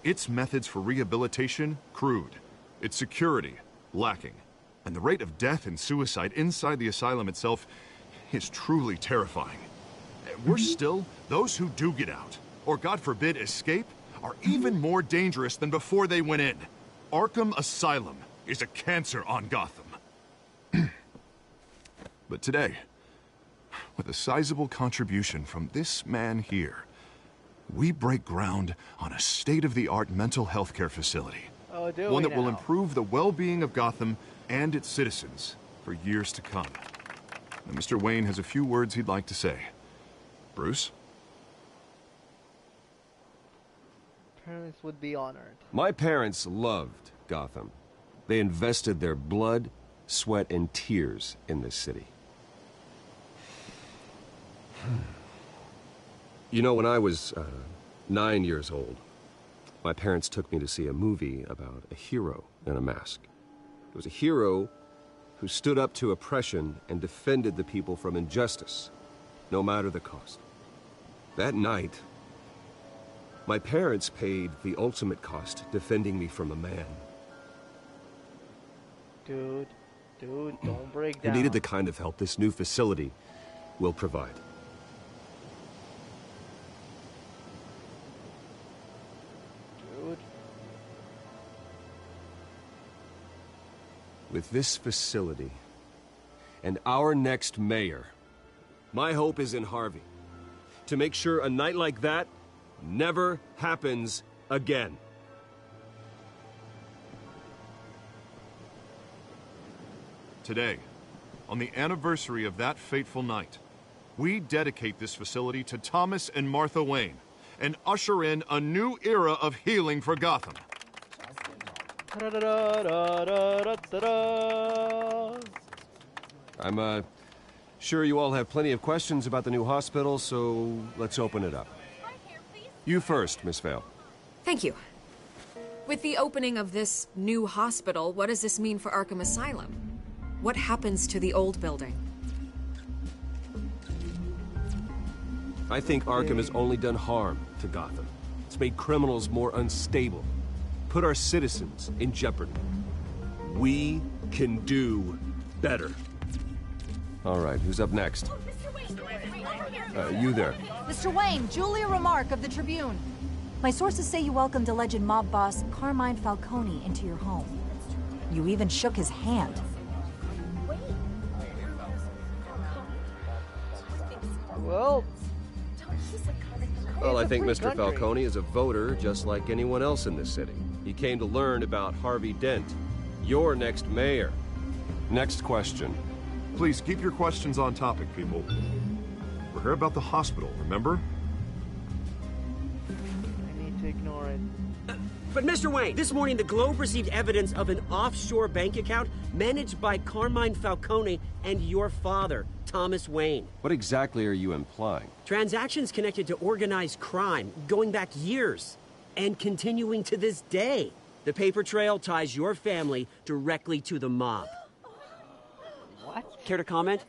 Its methods for rehabilitation, crude. Its security, lacking. And the rate of death and suicide inside the asylum itself is truly terrifying. Worse still, those who do get out, or God forbid escape, are even more dangerous than before they went in. Arkham Asylum is a cancer on Gotham. But today, with a sizable contribution from this man here, we break ground on a state-of-the-art mental health care facility. Oh, One that will improve the well-being of Gotham and its citizens for years to come. Now, Mr. Wayne has a few words he'd like to say. Bruce? Parents would be honored. My parents loved Gotham. They invested their blood, sweat, and tears in this city. You know, when I was 9 years old, my parents took me to see a movie about a hero in a mask. It was a hero who stood up to oppression and defended the people from injustice, no matter the cost. That night, my parents paid the ultimate cost defending me from a man Dude, don't break who down. needed the kind of help this new facility will provide. Dude. With this facility and our next mayor, my hope is in Harvey. To make sure a night like that never happens again. Today, on the anniversary of that fateful night, we dedicate this facility to Thomas and Martha Wayne and usher in a new era of healing for Gotham. I'm sure you all have plenty of questions about the new hospital, so let's open it up. You first, Miss Vale. Thank you. With the opening of this new hospital, what does this mean for Arkham Asylum? What happens to the old building? I think Arkham has only done harm to Gotham. It's made criminals more unstable, put our citizens in jeopardy. We can do better. All right, who's up next? You there. Mr. Wayne, Julia Remark of the Tribune. My sources say you welcomed alleged mob boss Carmine Falcone into your home. You even shook his hand. Well, I think Mr. Falcone is a voter just like anyone else in this city. He came to learn about Harvey Dent, your next mayor. Next question. Please keep your questions on topic, people. We're here about the hospital, remember? I need to ignore it. But Mr. Wayne, this morning the Globe received evidence of an offshore bank account managed by Carmine Falcone and your father, Thomas Wayne. What exactly are you implying? Transactions connected to organized crime, going back years, and continuing to this day. The paper trail ties your family directly to the mob. What? Care to comment?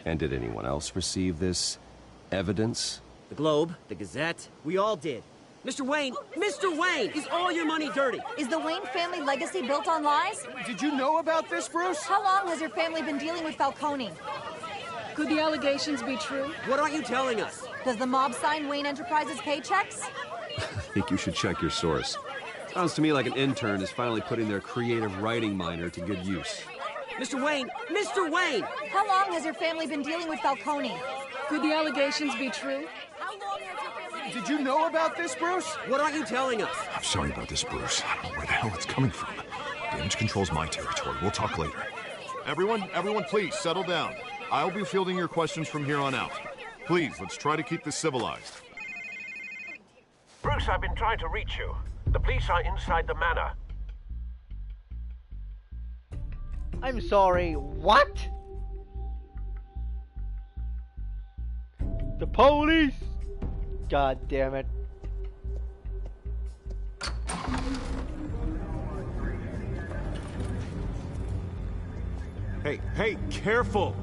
And did anyone else receive this evidence? The Globe, the Gazette, we all did. Mr. Wayne, is all your money dirty? Is the Wayne family legacy built on lies? Did you know about this, Bruce? How long has your family been dealing with Falcone? Could the allegations be true? What aren't you telling us? Does the mob sign Wayne Enterprises paychecks? I think you should check your source. Sounds to me like an intern is finally putting their creative writing minor to good use. Mr. Wayne! Mr. Wayne! How long has your family been dealing with Falcone? Could the allegations be true? How long has your family... Did you know about this, Bruce? What aren't you telling us? I'm sorry about this, Bruce. I don't know where the hell it's coming from. Damage control's my territory. We'll talk later. Everyone, please, settle down. I'll be fielding your questions from here on out. Please, let's try to keep this civilized. Bruce, I've been trying to reach you. The police are inside the manor. I'm sorry, what? The police? God damn it. Hey, careful!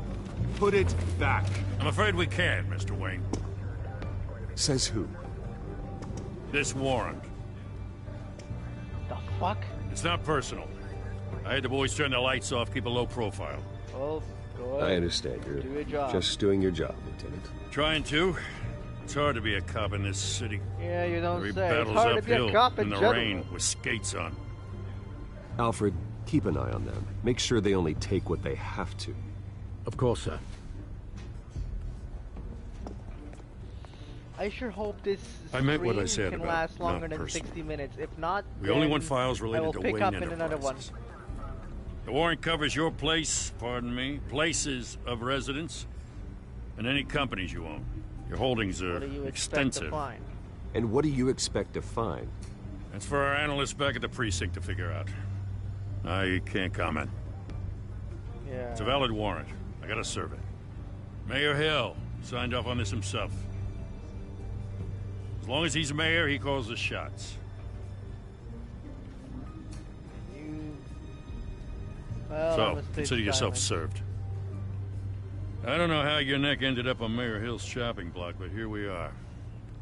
Put it back. I'm afraid we can't, Mr. Wayne. Says who? This warrant. The fuck? It's not personal. I had the boys turn the lights off, keep a low profile. Well, go ahead. I understand. You're Do your job. just doing your job, Lieutenant. Trying to. It's hard to be a cop in this city. Yeah, you don't Every say. It's battle's hard to be a uphill cop in in the general. rain with skates on. Alfred, keep an eye on them. Make sure they only take what they have to. Of course, sir. I sure hope this I meant what I stream said can about last longer not than personal. 60 minutes. If not, We only then want files I related will to pick Wayne up in another one. Enterprises. The warrant covers your place, pardon me, places of residence, and any companies you own. Your holdings are What do you expect extensive. to find? And what do you expect to find? That's for our analysts back at the precinct to figure out. I can't comment. Yeah. It's a valid warrant. I gotta serve it. Mayor Hill signed off on this himself. As long as he's mayor, he calls the shots. Well, I So, must stay consider yourself silent. served. I don't know how your neck ended up on Mayor Hill's shopping block, but here we are.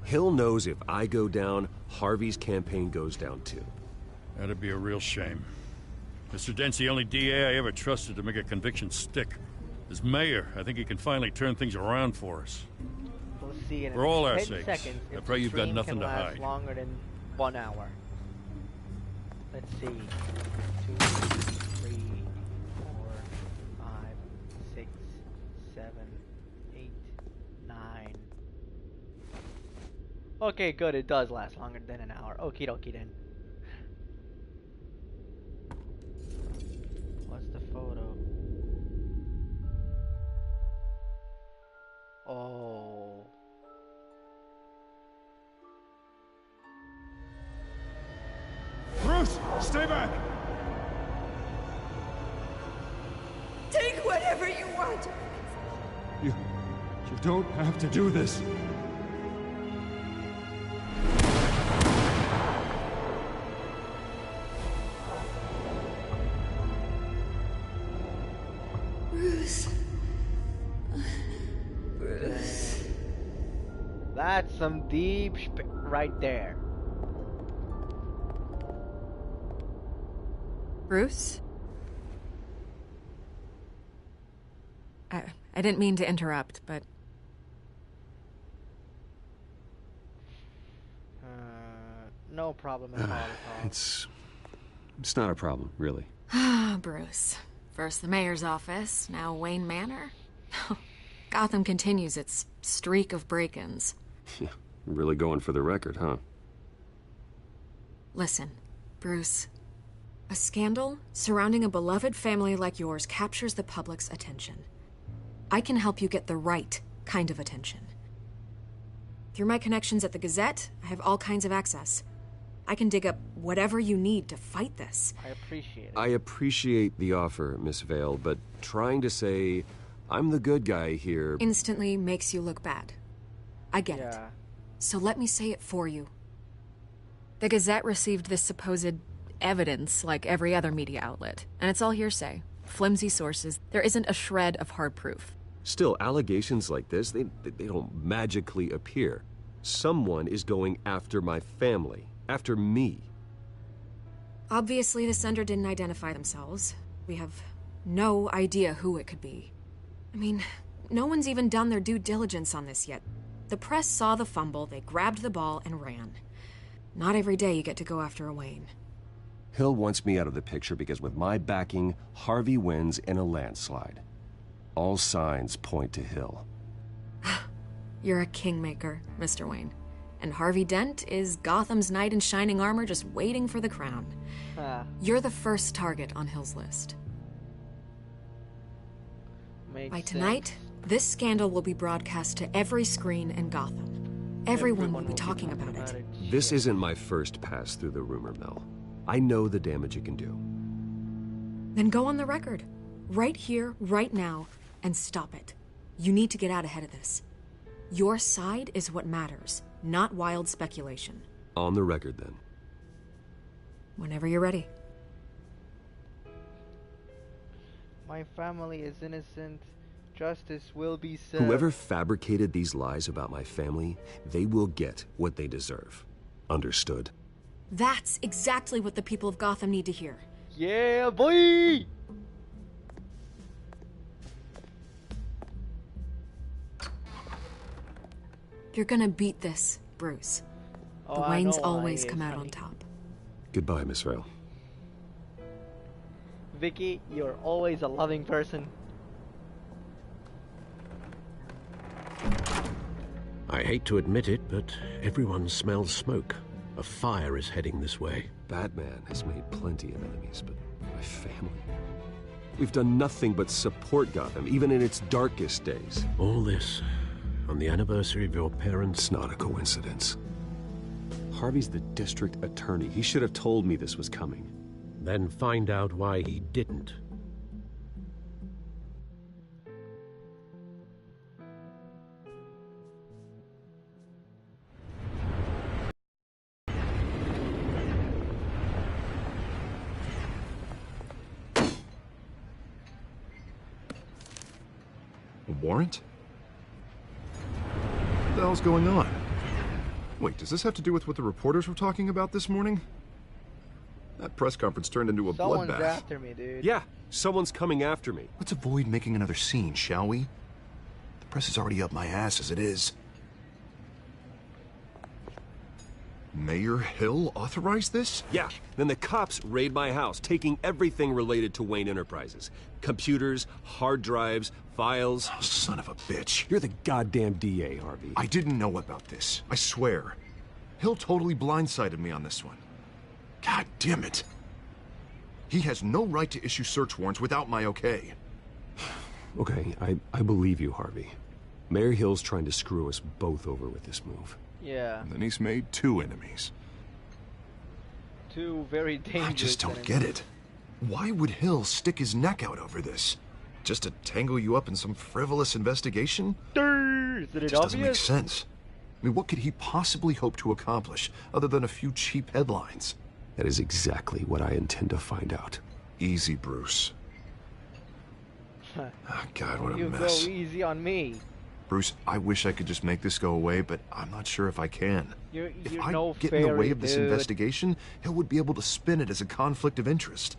Hill knows if I go down, Harvey's campaign goes down too. That'd be a real shame. Mr. Dent's the only DA I ever trusted to make a conviction stick. As mayor, I think he can finally turn things around for us. We'll see in For all our 10 sakes, seconds I if pray the you've got stream nothing can to last hide. longer than 1 hour. Let's see. 2, 3, 4, 5, 6, 7, 8, 9. Okay, good. It does last longer than an hour. Okie dokie then. What's the photo? Oh. Bruce, stay back! Take whatever you want. You don't have to do this. Bruce. Bruce. That's some deep right there. Bruce? I didn't mean to interrupt, but... No problem at all. It's not a problem, really. Ah, Bruce. First the mayor's office, now Wayne Manor. Gotham continues its streak of break-ins. Yeah, really going for the record, huh? Listen, Bruce. A scandal surrounding a beloved family like yours captures the public's attention. I can help you get the right kind of attention. Through my connections at the Gazette, I have all kinds of access. I can dig up whatever you need to fight this. I appreciate it. I appreciate the offer, Miss Vale, but trying to say I'm the good guy here... Instantly makes you look bad. I get it. So let me say it for you. The Gazette received this supposed evidence like every other media outlet, and it's all hearsay. Flimsy sources. There isn't a shred of hard proof. Still, allegations like this, they don't magically appear. Someone is going after my family, after me. Obviously, the sender didn't identify themselves. We have no idea who it could be. I mean, No one's even done their due diligence on this yet. The press saw the fumble, they grabbed the ball and ran. Not every day you get to go after a Wayne. Hill wants me out of the picture because with my backing, Harvey wins in a landslide. All signs point to Hill. You're a kingmaker, Mr. Wayne. And Harvey Dent is Gotham's knight in shining armor just waiting for the crown. You're the first target on Hill's list. By tonight, this scandal will be broadcast to every screen in Gotham. Everyone will be talking about it. This isn't my first pass through the rumor mill. I know the damage it can do. Then go on the record. Right here, right now, and stop it. You need to get out ahead of this. Your side is what matters, not wild speculation. On the record, then. Whenever you're ready. My family is innocent. Justice will be served. Whoever fabricated these lies about my family, they will get what they deserve. Understood? That's exactly what the people of Gotham need to hear. Yeah, boy! You're gonna beat this, Bruce. The Waynes always come out on top. Goodbye, Miss Vale. Vicky, you're always a loving person. I hate to admit it, but everyone smells smoke. A fire is heading this way. Batman has made plenty of enemies, but my family... We've done nothing but support Gotham, even in its darkest days. All this on the anniversary of your parents'... It's not a coincidence. Harvey's the district attorney. He should have told me this was coming. Then find out why he didn't. A warrant? What the hell's going on? Wait, does this have to do with what the reporters were talking about this morning? That press conference turned into a bloodbath. Someone's after me, dude. Yeah, someone's coming after me. Let's avoid making another scene, shall we? The press is already up my ass as it is. Mayor Hill authorized this? Yeah, then the cops raid my house, taking everything related to Wayne Enterprises. Computers, hard drives, files. Oh, son of a bitch. You're the goddamn DA, Harvey. I didn't know about this. I swear. Hill totally blindsided me on this one. God damn it. He has no right to issue search warrants without my okay. Okay, I believe you, Harvey. Mayor Hill's trying to screw us both over with this move. Yeah. And then he's made two enemies. Two very dangerous I just don't enemies. get it. Why would Hill stick his neck out over this? Just to tangle you up in some frivolous investigation? Is it Just doesn't make sense. I mean, what could he possibly hope to accomplish other than a few cheap headlines? That is exactly what I intend to find out. Easy, Bruce. Oh, God, what a You mess. go easy on me. Bruce, I wish I could just make this go away, but I'm not sure if I can. You're If I no get in the way fairy, of this dude. investigation, Hill would be able to spin it as a conflict of interest.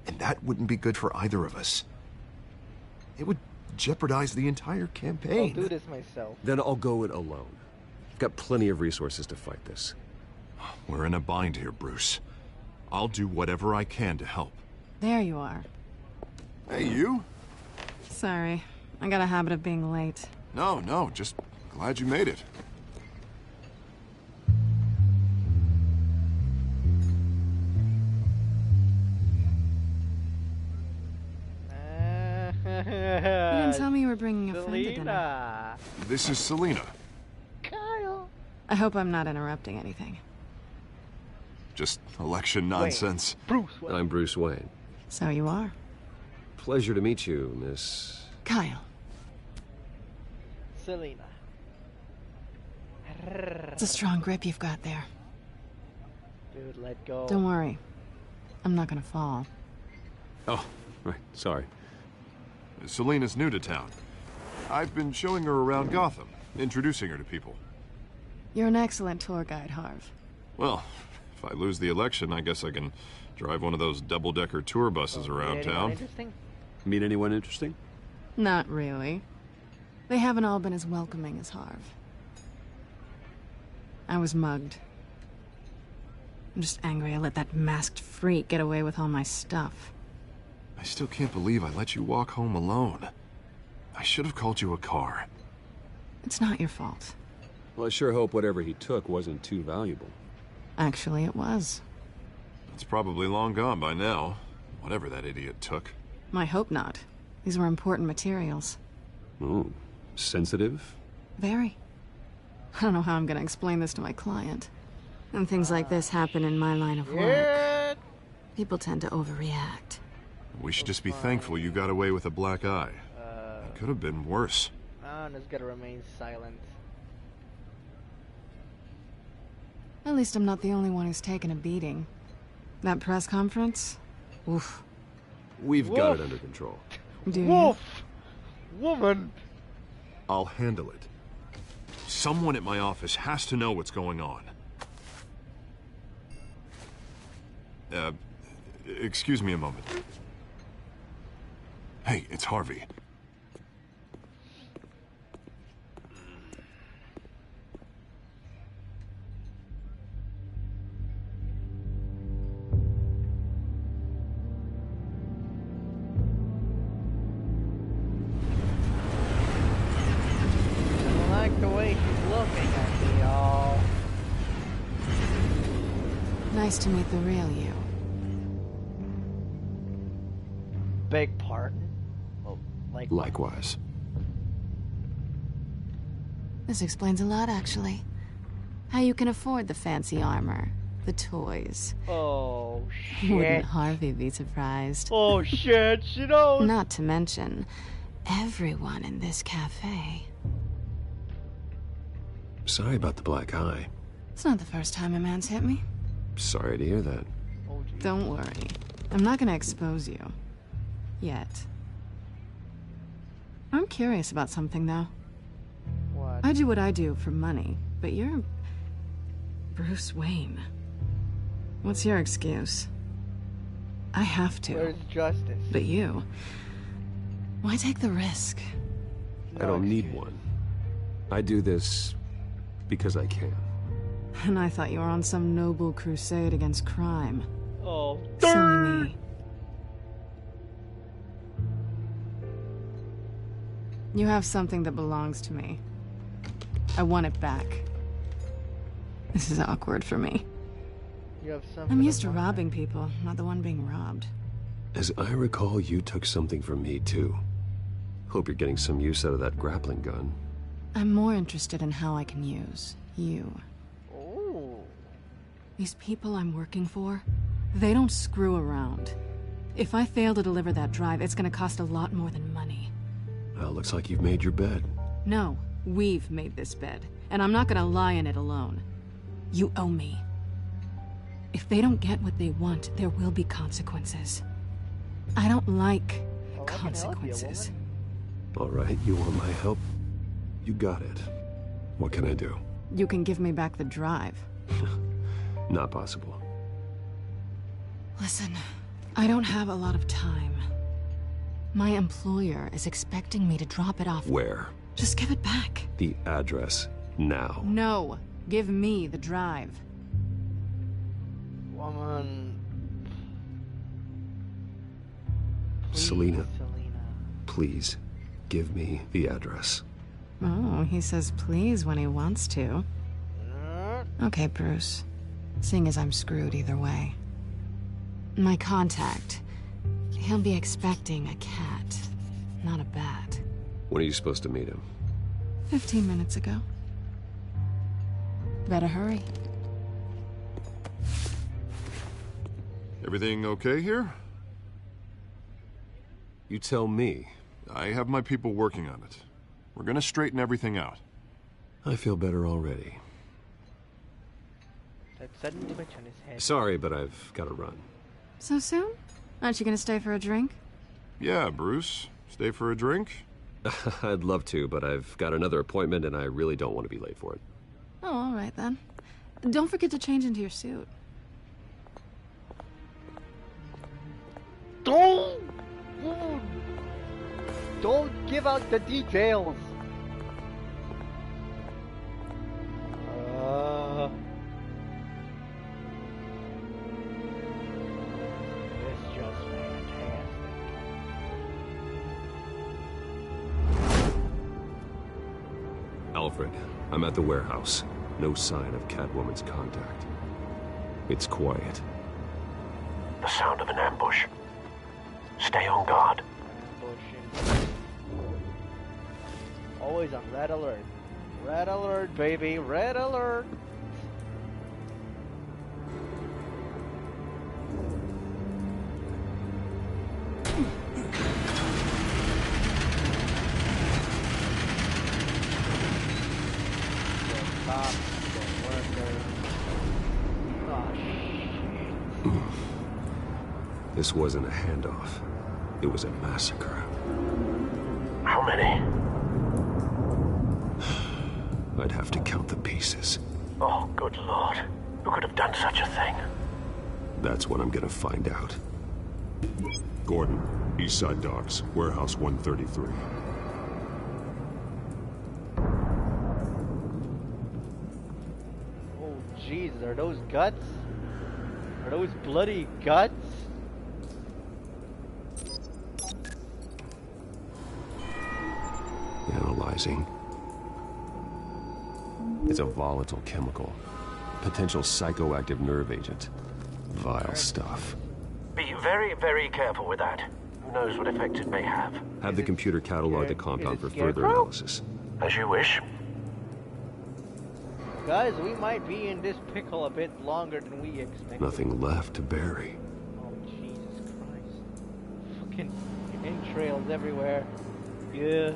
And that wouldn't be good for either of us. It would jeopardize the entire campaign. I'll do this myself. Then I'll go it alone. I've got plenty of resources to fight this. We're in a bind here, Bruce. I'll do whatever I can to help. There you are. Hey, you? Sorry. I got a habit of being late. No, just glad you made it. You didn't tell me you were bringing a friend to dinner. This is Selina. Kyle. I hope I'm not interrupting anything. Just election nonsense. Bruce. I'm Bruce Wayne. So you are. Pleasure to meet you, Miss... Kyle. Selina. It's a strong grip you've got there. Dude, let go. Don't worry. I'm not gonna fall. Oh, right, sorry. Selina's new to town. I've been showing her around Gotham, introducing her to people. You're an excellent tour guide, Harv. Well, if I lose the election, I guess I can drive one of those double-decker tour buses around town. Interesting? Meet anyone interesting? Not really. They haven't all been as welcoming as Harv. I was mugged. I'm just angry I let that masked freak get away with all my stuff. I still can't believe I let you walk home alone. I should have called you a car. It's not your fault. Well, I sure hope whatever he took wasn't too valuable. Actually, it was. It's probably long gone by now, whatever that idiot took. I hope not. These were important materials. Ooh, sensitive? Very. I don't know how I'm gonna explain this to my client. And things like this happen in my line of work. People tend to overreact. We should just be thankful you got away with a black eye. It could have been worse. Anna's gotta remain silent. At least I'm not the only one who's taken a beating. That press conference? Oof. We've got it under control. Do you? Wolf! Woman! I'll handle it. Someone at my office has to know what's going on. Excuse me a moment. Hey, it's Harvey. I like the way she's looking at me, y'all. Nice to meet the real you. Beg pardon? Well, Likewise. This explains a lot, actually. How you can afford the fancy armor, the toys. Oh, shit. Wouldn't Harvey be surprised? Oh, shit, she knows. Not to mention, everyone in this cafe. Sorry about the black eye. It's not the first time a man's hit me. Sorry to hear that. Don't worry. I'm not gonna expose you. Yet. I'm curious about something, though. What? I do what I do for money, but you're... Bruce Wayne. What's your excuse? I have to. Where's justice? But you... Why take the risk? I don't need one. I do this because I can. And I thought you were on some noble crusade against crime. Oh, silly me. You have something that belongs to me. I want it back. This is awkward for me. You have something. I'm used to robbing people, not the one being robbed. As I recall, you took something from me, too. Hope you're getting some use out of that grappling gun. I'm more interested in how I can use you. Oh. These people I'm working for, they don't screw around. If I fail to deliver that drive, it's gonna cost a lot more than money. Well, looks like you've made your bed. No, we've made this bed, and I'm not gonna lie in it alone. You owe me. If they don't get what they want, there will be consequences. I don't like consequences. All right, you want my help? You got it. What can I do? You can give me back the drive. Not possible. Listen, I don't have a lot of time. My employer is expecting me to drop it off. Where? Just give it back. The address, now. No, give me the drive. Woman. Please, Selina, please, give me the address. Oh, he says please when he wants to. Okay, Bruce. Seeing as I'm screwed either way. My contact. He'll be expecting a cat, not a bat. When are you supposed to meet him? 15 minutes ago. Better hurry. Everything okay here? You tell me. I have my people working on it. We're gonna straighten everything out. I feel better already. That sudden twitch on his head. Sorry, but I've got to run. So soon? Aren't you gonna stay for a drink? Yeah, Bruce. Stay for a drink? I'd love to, but I've got another appointment and I really don't want to be late for it. Oh, all right then. Don't forget to change into your suit. Don't give out the details. Alfred, I'm at the warehouse. No sign of Catwoman's contact. It's quiet. The sound of an ambush. Stay on guard. Ambushing. Always on red alert. Red alert, baby. Red alert. This wasn't a handoff. It was a massacre. How many? I'd have to count the pieces. Oh, good Lord. Who could have done such a thing? That's what I'm gonna find out. Gordon, Eastside Docks, Warehouse 133. Oh, jeez, are those guts? Are those bloody guts? Analyzing. It's a volatile chemical. Potential psychoactive nerve agent. Vile stuff. Be very, very careful with that. Who knows what effect it may have. Have the computer catalog the compound for further analysis. As you wish. Guys, we might be in this pickle a bit longer than we expected. Nothing left to bury. Oh, Jesus Christ. Fucking entrails everywhere. Yeah.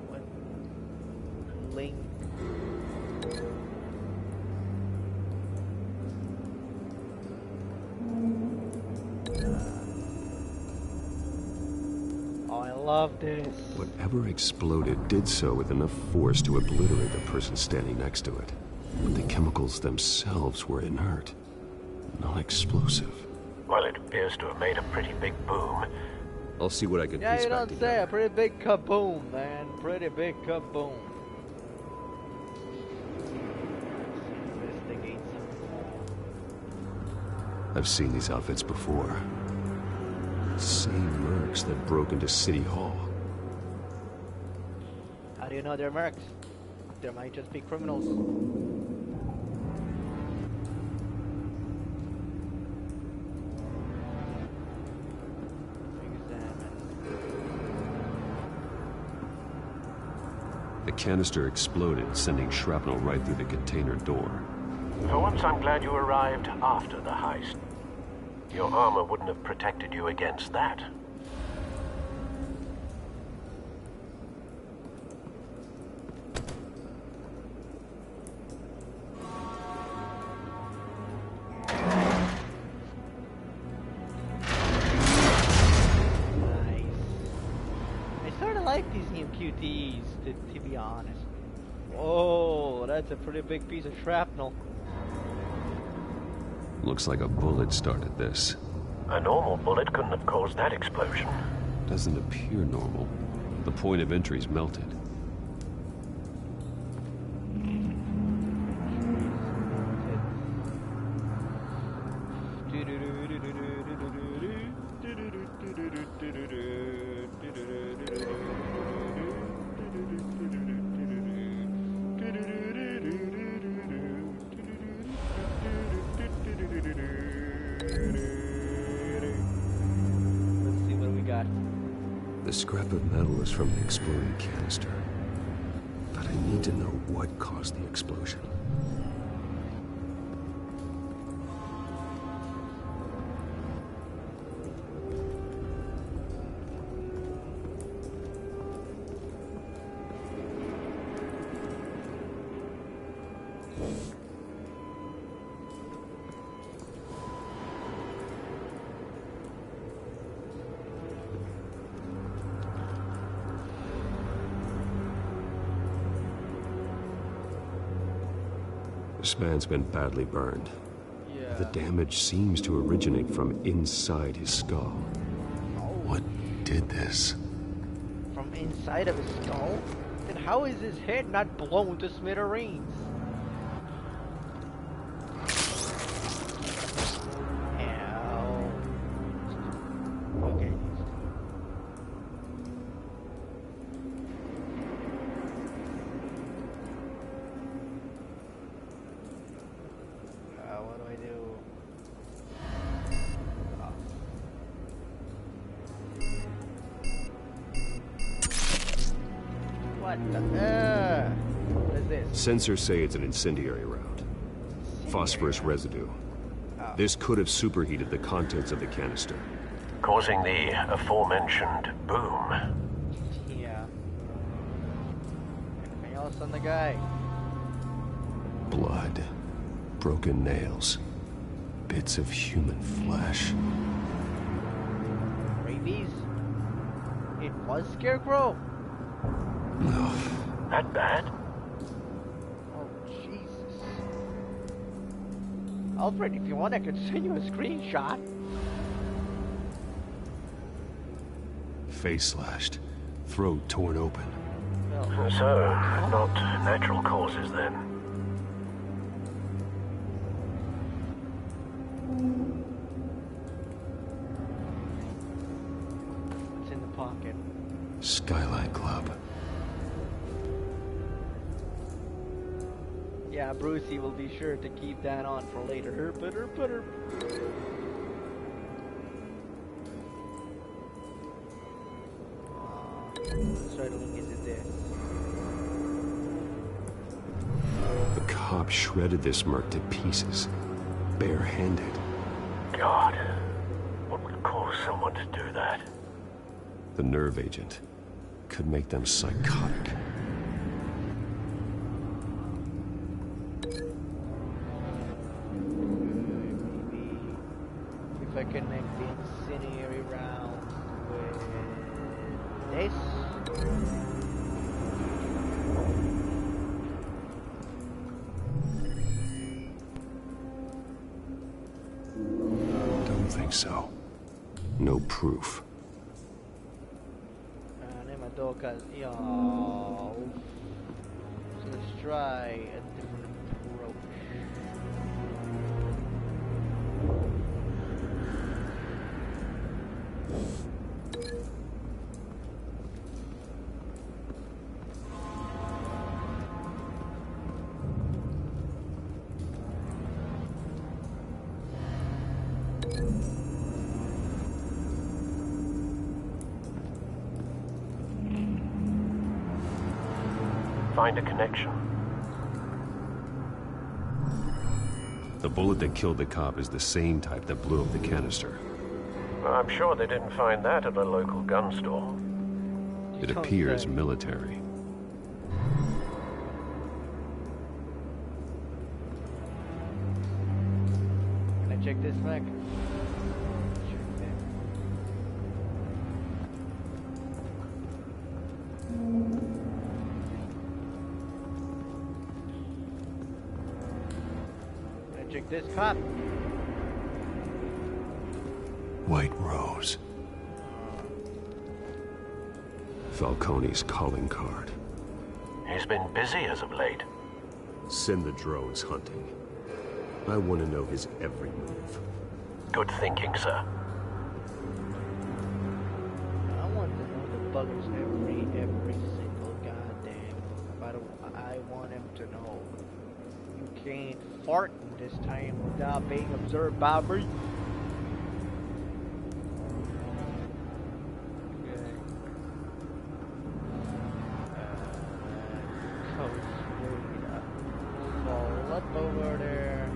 What? Link. Oh, I love this. Whatever exploded did so with enough force to obliterate the person standing next to it. But the chemicals themselves were inert, not explosive. Well, it appears to have made a pretty big boom. I'll see what I can Yeah, piece you back don't together. say. A pretty big kaboom, man. Pretty big kaboom. Investigate some more. I've seen these outfits before. Same mercs that broke into City Hall. How do you know they're mercs? There might just be criminals. The canister exploded, sending shrapnel right through the container door. For once, I'm glad you arrived after the heist. Your armor wouldn't have protected you against that. I sort of like these new QTEs, to be honest. Whoa, that's a pretty big piece of shrapnel. Looks like a bullet started this. A normal bullet couldn't have caused that explosion. Doesn't appear normal. The point of entry's melted. The scrap of metal is from the exploding canister. But I need to know what caused the explosion. This man's been badly burned. Yeah. The damage seems to originate from inside his skull. What did this? From inside of his skull? Then how is his head not blown to smithereens? Ow. Okay. What the? What is this? Sensors say it's an incendiary round. Phosphorus residue. Oh. This could have superheated the contents of the canister, causing the aforementioned boom. Yeah. Anything else on the guy? Blood, broken nails, bits of human flesh. Rabies? It was Scarecrow? No. That bad? Oh, Jesus. Alfred, if you want, I could send you a screenshot. Face slashed, throat torn open. So, not natural causes then. What's in the pocket? Skyline Club. Yeah, Brucey will be sure to keep that on for later. Herp. Let's try to look into this. The cop shredded this merc to pieces, barehanded. God, what would cause someone to do that? The nerve agent could make them psychotic. If I can make the incendiary round with this. Don't think so. No proof. Yo. So let's try a different approach. Find a connection. The bullet that killed the cop is the same type that blew up the canister. Well, I'm sure they didn't find that at a local gun store. It appears military. Can I check this, Mac? Check this cop. White Rose. Falcone's calling card. He's been busy as of late. Send the drones hunting. I want to know his every move. Good thinking, sir. I want to know the buggers every single goddamn move. I want him to know. You can't fart in this time without being observed by me. Over there.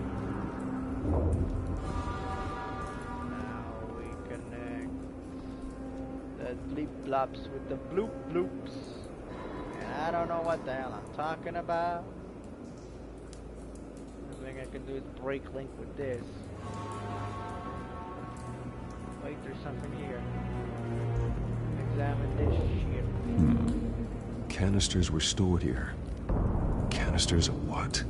Now we connect the bleep blops with the bloop bloops. And I don't know what the hell I'm talking about. The thing I can do is break link with this. Wait, there's something here. Examine this shit. Canisters were stored here. Canisters of what?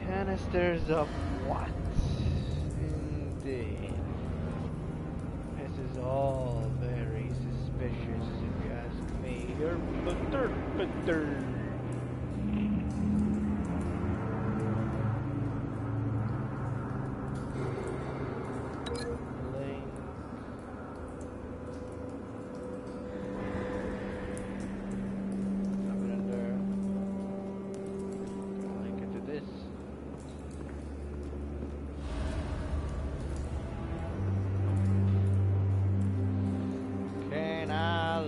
Canisters of what? Indeed. This is all very suspicious, if you ask me.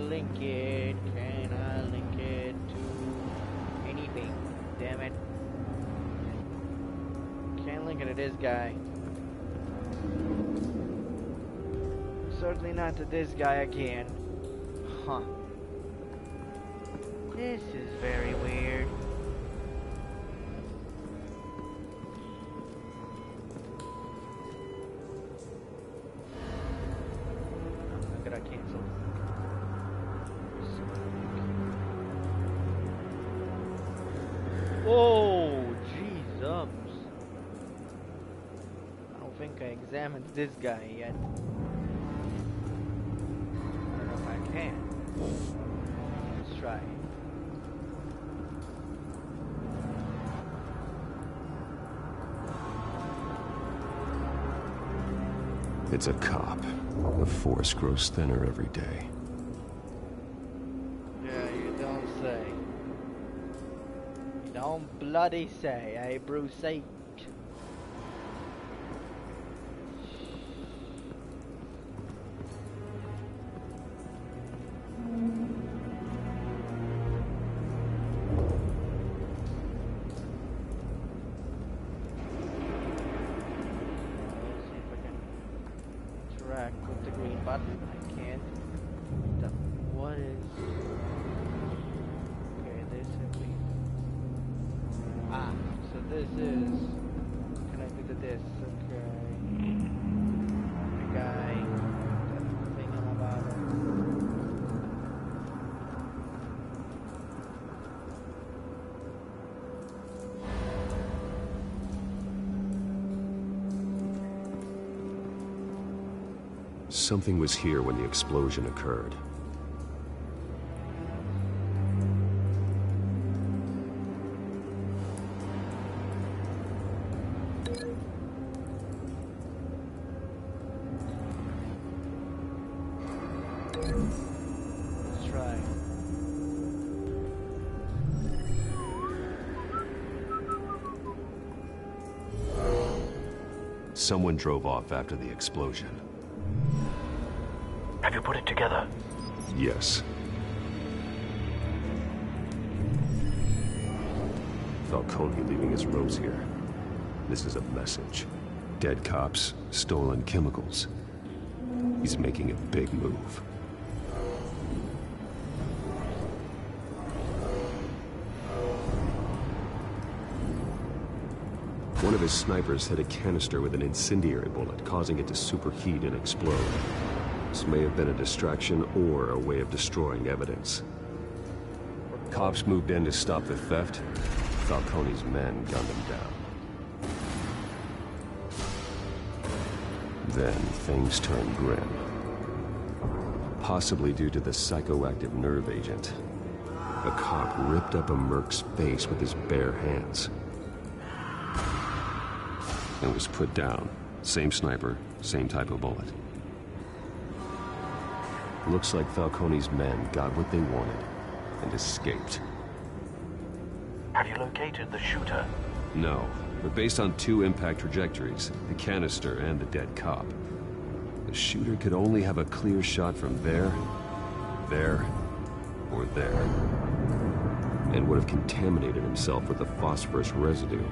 Link link it? Can I link it to anything? Damn it. Can't link it to this guy. Certainly not to this guy again. Huh. This is very weird. I'm gonna cancel. Oh, Jesus. I don't think I examined this guy yet. I don't know if I can. Let's try. It's a cop. The force grows thinner every day. Yeah, you don't say. You don't bloody say, eh, Brucey? With the green button, I can't. What is? Okay, this would be. Ah, so this is connected to this. Okay. The guy. That thing I'm about it. Something was here when the explosion occurred. Let's try. Someone drove off after the explosion. Have you put it together? Yes. Falcone leaving his rose here. This is a message. Dead cops, stolen chemicals. He's making a big move. One of his snipers hit a canister with an incendiary bullet, causing it to superheat and explode. This may have been a distraction or a way of destroying evidence. Cops moved in to stop the theft. Falcone's men gunned him down. Then things turned grim. Possibly due to the psychoactive nerve agent. A cop ripped up a merc's face with his bare hands. And was put down. Same sniper, same type of bullet. Looks like Falcone's men got what they wanted and escaped. Have you located the shooter? No, but based on two impact trajectories, the canister and the dead cop, the shooter could only have a clear shot from there, or there, and would have contaminated himself with the phosphorus residue.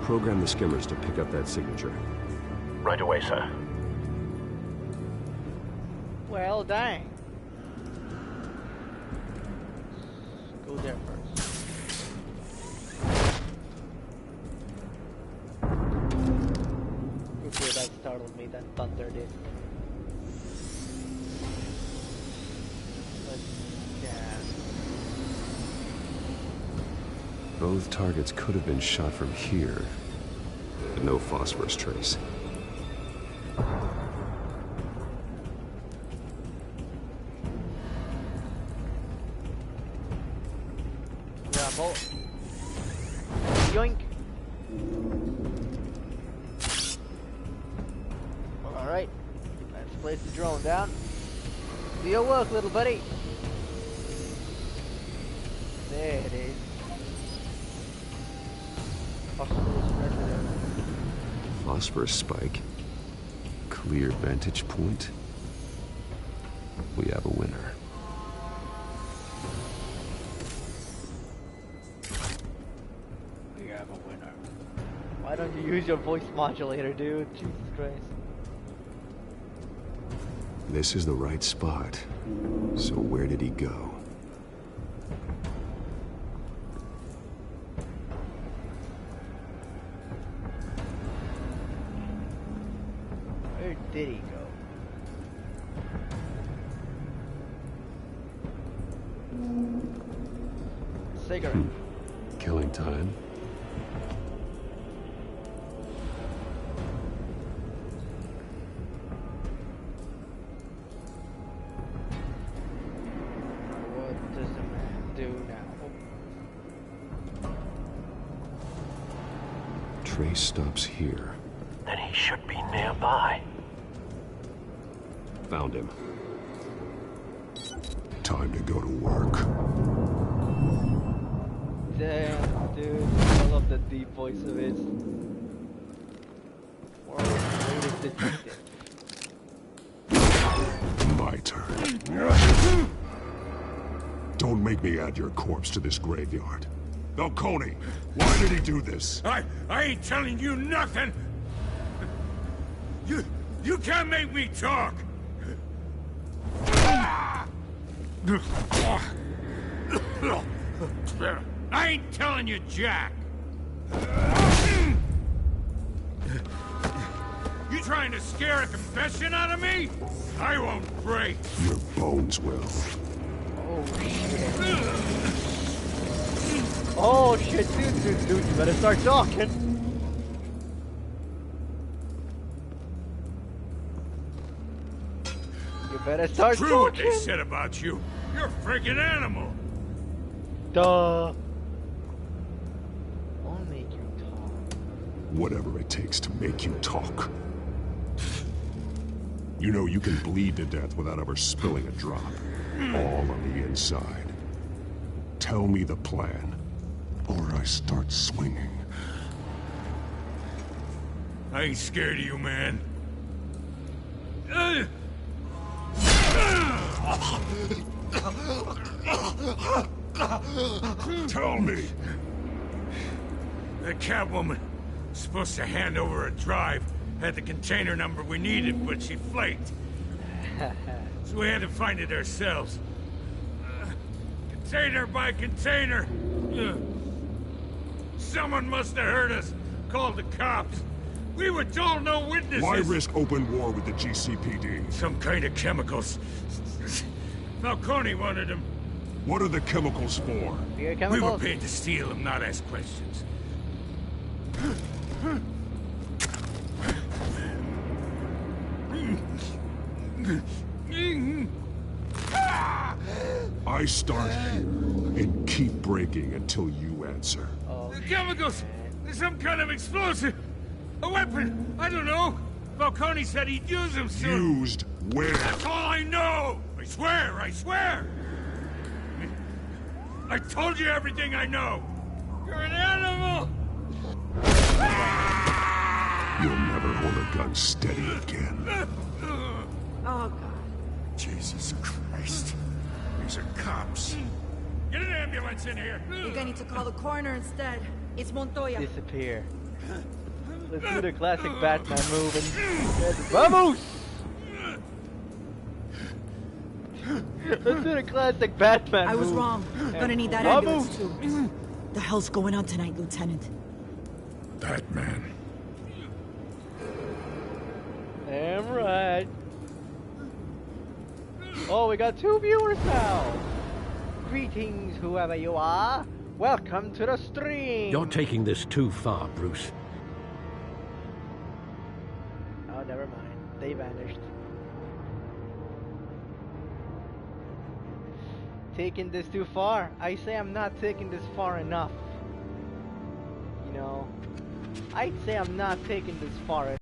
Program the skimmers to pick up that signature. Right away, sir. Well, dang. Go there first. Okay, that startled me, that thunder did. But, yeah. Both targets could have been shot from here, but no phosphorus trace. Yoink. Alright. Let's place the drone down. Do your work, little buddy. There it is. Phosphorus residue. Phosphorus spike. Clear vantage point. We have a winner. use your voice modulator, dude. Jesus Christ. This is the right spot. So where did he go? Where did he go? Cigarette. Killing time. What does the man do now? Trace stops here. Then he should be nearby. Found him. Time to go to work. Damn, dude. I love the deep voice of his. World's greatest detective. My turn. Don't make me add your corpse to this graveyard. Falcone, why did he do this? I ain't telling you nothing! You can't make me talk! I ain't telling you, Jack! You trying to scare a confession out of me? I won't break! Your bones will. Oh shit. Oh shit, dude, you better start talking. You better start True talking. what they said about you. You're a freaking animal. Duh. I'll make you talk. Whatever it takes to make you talk. You know you can bleed to death without ever spilling a drop. All on the inside. Tell me the plan, or I start swinging. I ain't scared of you, man. Tell me. The Catwoman was supposed to hand over a drive, had the container number we needed, but she flaked. So we had to find it ourselves. Container by container. Someone must have heard us, called the cops. We were told no witnesses. Why risk open war with the GCPD? Some kind of chemicals. Falcone wanted them. What are the chemicals for? Beer We chemicals? were paid to steal them, not ask questions. I start here and keep breaking until you answer. The chemicals! There's some kind of explosive! A weapon! I don't know! Falcone said he'd use them soon! Used where? That's all I know! I swear! I swear! I told you everything I know! You're an animal! You'll never hold a gun steady again. Oh, God. Jesus Christ. These are cops. Get an ambulance in here! You're gonna need to call the coroner instead. It's Montoya. Disappear. Let's do the classic Batman move and vamos! Let's do the classic Batman I move. was wrong. Gonna need that ambulance too. The hell's going on tonight, Lieutenant? Batman. Damn right. Oh, we got 2 viewers now. Greetings, whoever you are. Welcome to the stream. You're taking this too far, Bruce. Oh, never mind. They vanished. Taking this too far. I say I'm not taking this far enough. You know, I'd say I'm not taking this far enough.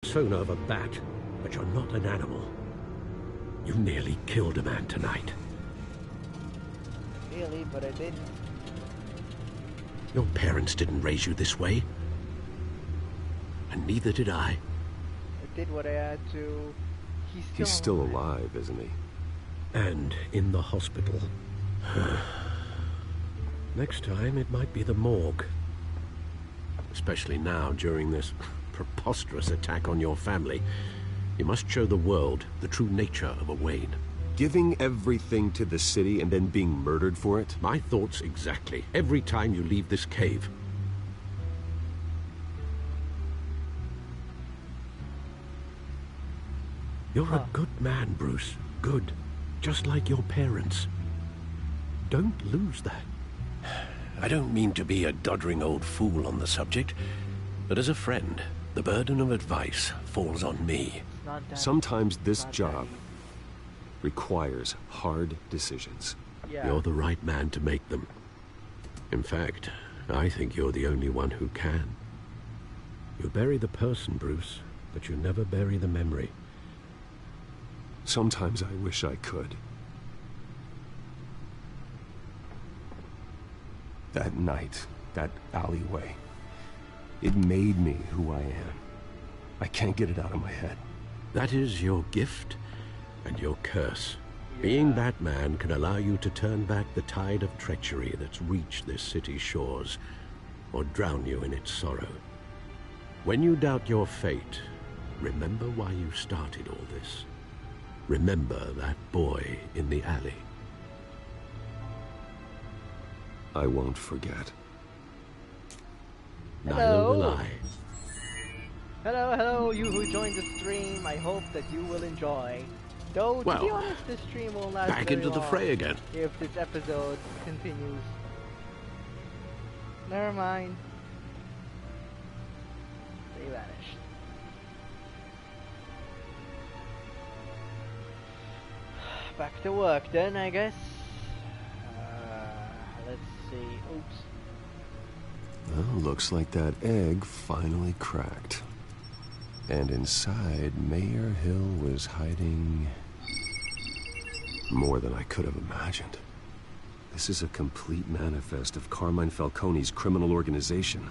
Persona of a bat, but you're not an animal. You nearly killed a man tonight. Really, but I didn't. Your parents didn't raise you this way. And neither did I. I did what I had to. He's still alive, isn't he? And in the hospital. Next time, it might be the morgue. especially now during this preposterous attack on your family. You must show the world the true nature of a Wayne. Giving everything to the city and then being murdered for it? My thoughts exactly. Every time you leave this cave. You're a good man, Bruce. Good. Just like your parents. Don't lose that. I don't mean to be a doddering old fool on the subject, but as a friend, the burden of advice falls on me. Sometimes this job requires hard decisions. You're the right man to make them. In fact, I think you're the only one who can. You bury the person, Bruce, but you never bury the memory. Sometimes I wish I could. That night, that alleyway, it made me who I am. I can't get it out of my head. That is your gift and your curse. Being Batman can allow you to turn back the tide of treachery that's reached this city's shores, or drown you in its sorrow. When you doubt your fate, remember why you started all this. Remember that boy in the alley. I won't forget. Neither will I. Hello, you who joined the stream. I hope that you will enjoy. Though, to be honest, this stream will not back into the fray again. If this episode continues. Never mind. They vanished. Back to work then, I guess. Let's see. Oops. Well, looks like that egg finally cracked. And inside, Mayor Hill was hiding more than I could have imagined. This is a complete manifest of Carmine Falcone's criminal organization.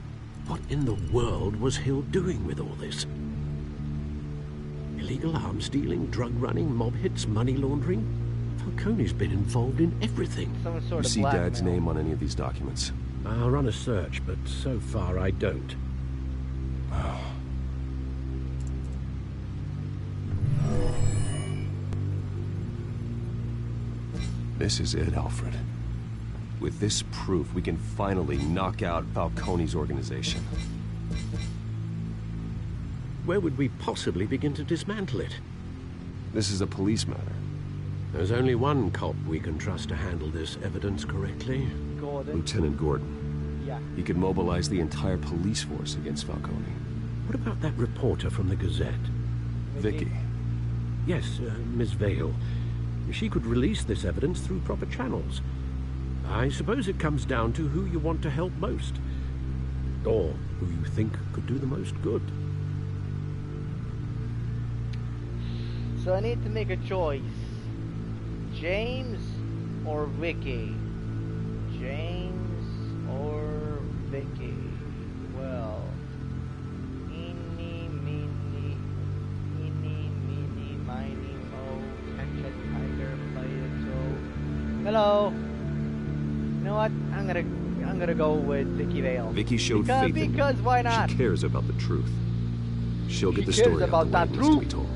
What in the world was Hill doing with all this? Illegal arms dealing, drug running, mob hits, money laundering? Falcone's been involved in everything. Some sort You of see blackmail. Dad's name on any of these documents? I'll run a search, but so far I don't. This is it, Alfred. With this proof, we can finally knock out Falcone's organization. Where would we possibly begin to dismantle it? This is a police matter. There's only one cop we can trust to handle this evidence correctly. Gordon. Lieutenant Gordon. Yeah. He could mobilize the entire police force against Falcone. What about that reporter from the Gazette? Vicky. Yes, Miss Vale. She could release this evidence through proper channels. I suppose it comes down to who you want to help most. Or who you think could do the most good. So I need to make a choice. James or Vicky? James or Vicky? Well, eeny, meeny, miny, mo, catch a tiger, play it so. Hello. You know what? I'm gonna go with Vicky Vale. Vicky showed faith in me. Because why not? She cares about the truth. She'll get the cares story about out the way that it needs to be truth. told.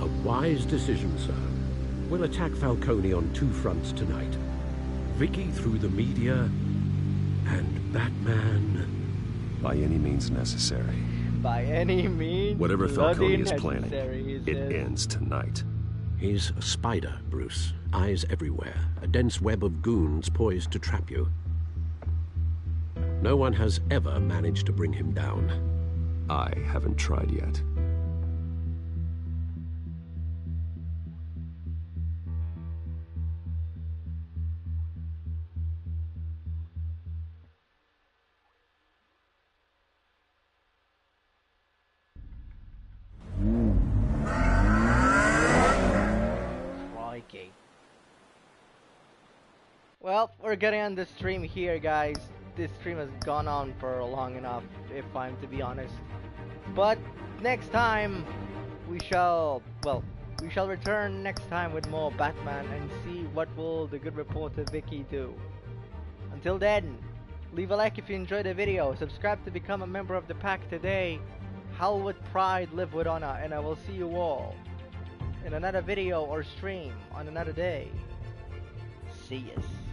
A wise decision, sir. We'll attack Falcone on two fronts tonight. Vicky through the media, and Batman... By any means necessary. By any means. Whatever Falcone is planning, necessary, it ends tonight. He's a spider, Bruce. Eyes everywhere. A dense web of goons poised to trap you. No one has ever managed to bring him down. I haven't tried yet. Crikey. Well, we're getting on the stream here, guys. This stream has gone on for long enough, if I'm to be honest. But next time, we shall return next time with more Batman and see what will the good reporter Vicky do. Until then, Leave a like if you enjoyed the video. Subscribe to become a member of the pack today. Howl with pride, live with honor, and I will see you all in another video or stream on another day. See yas.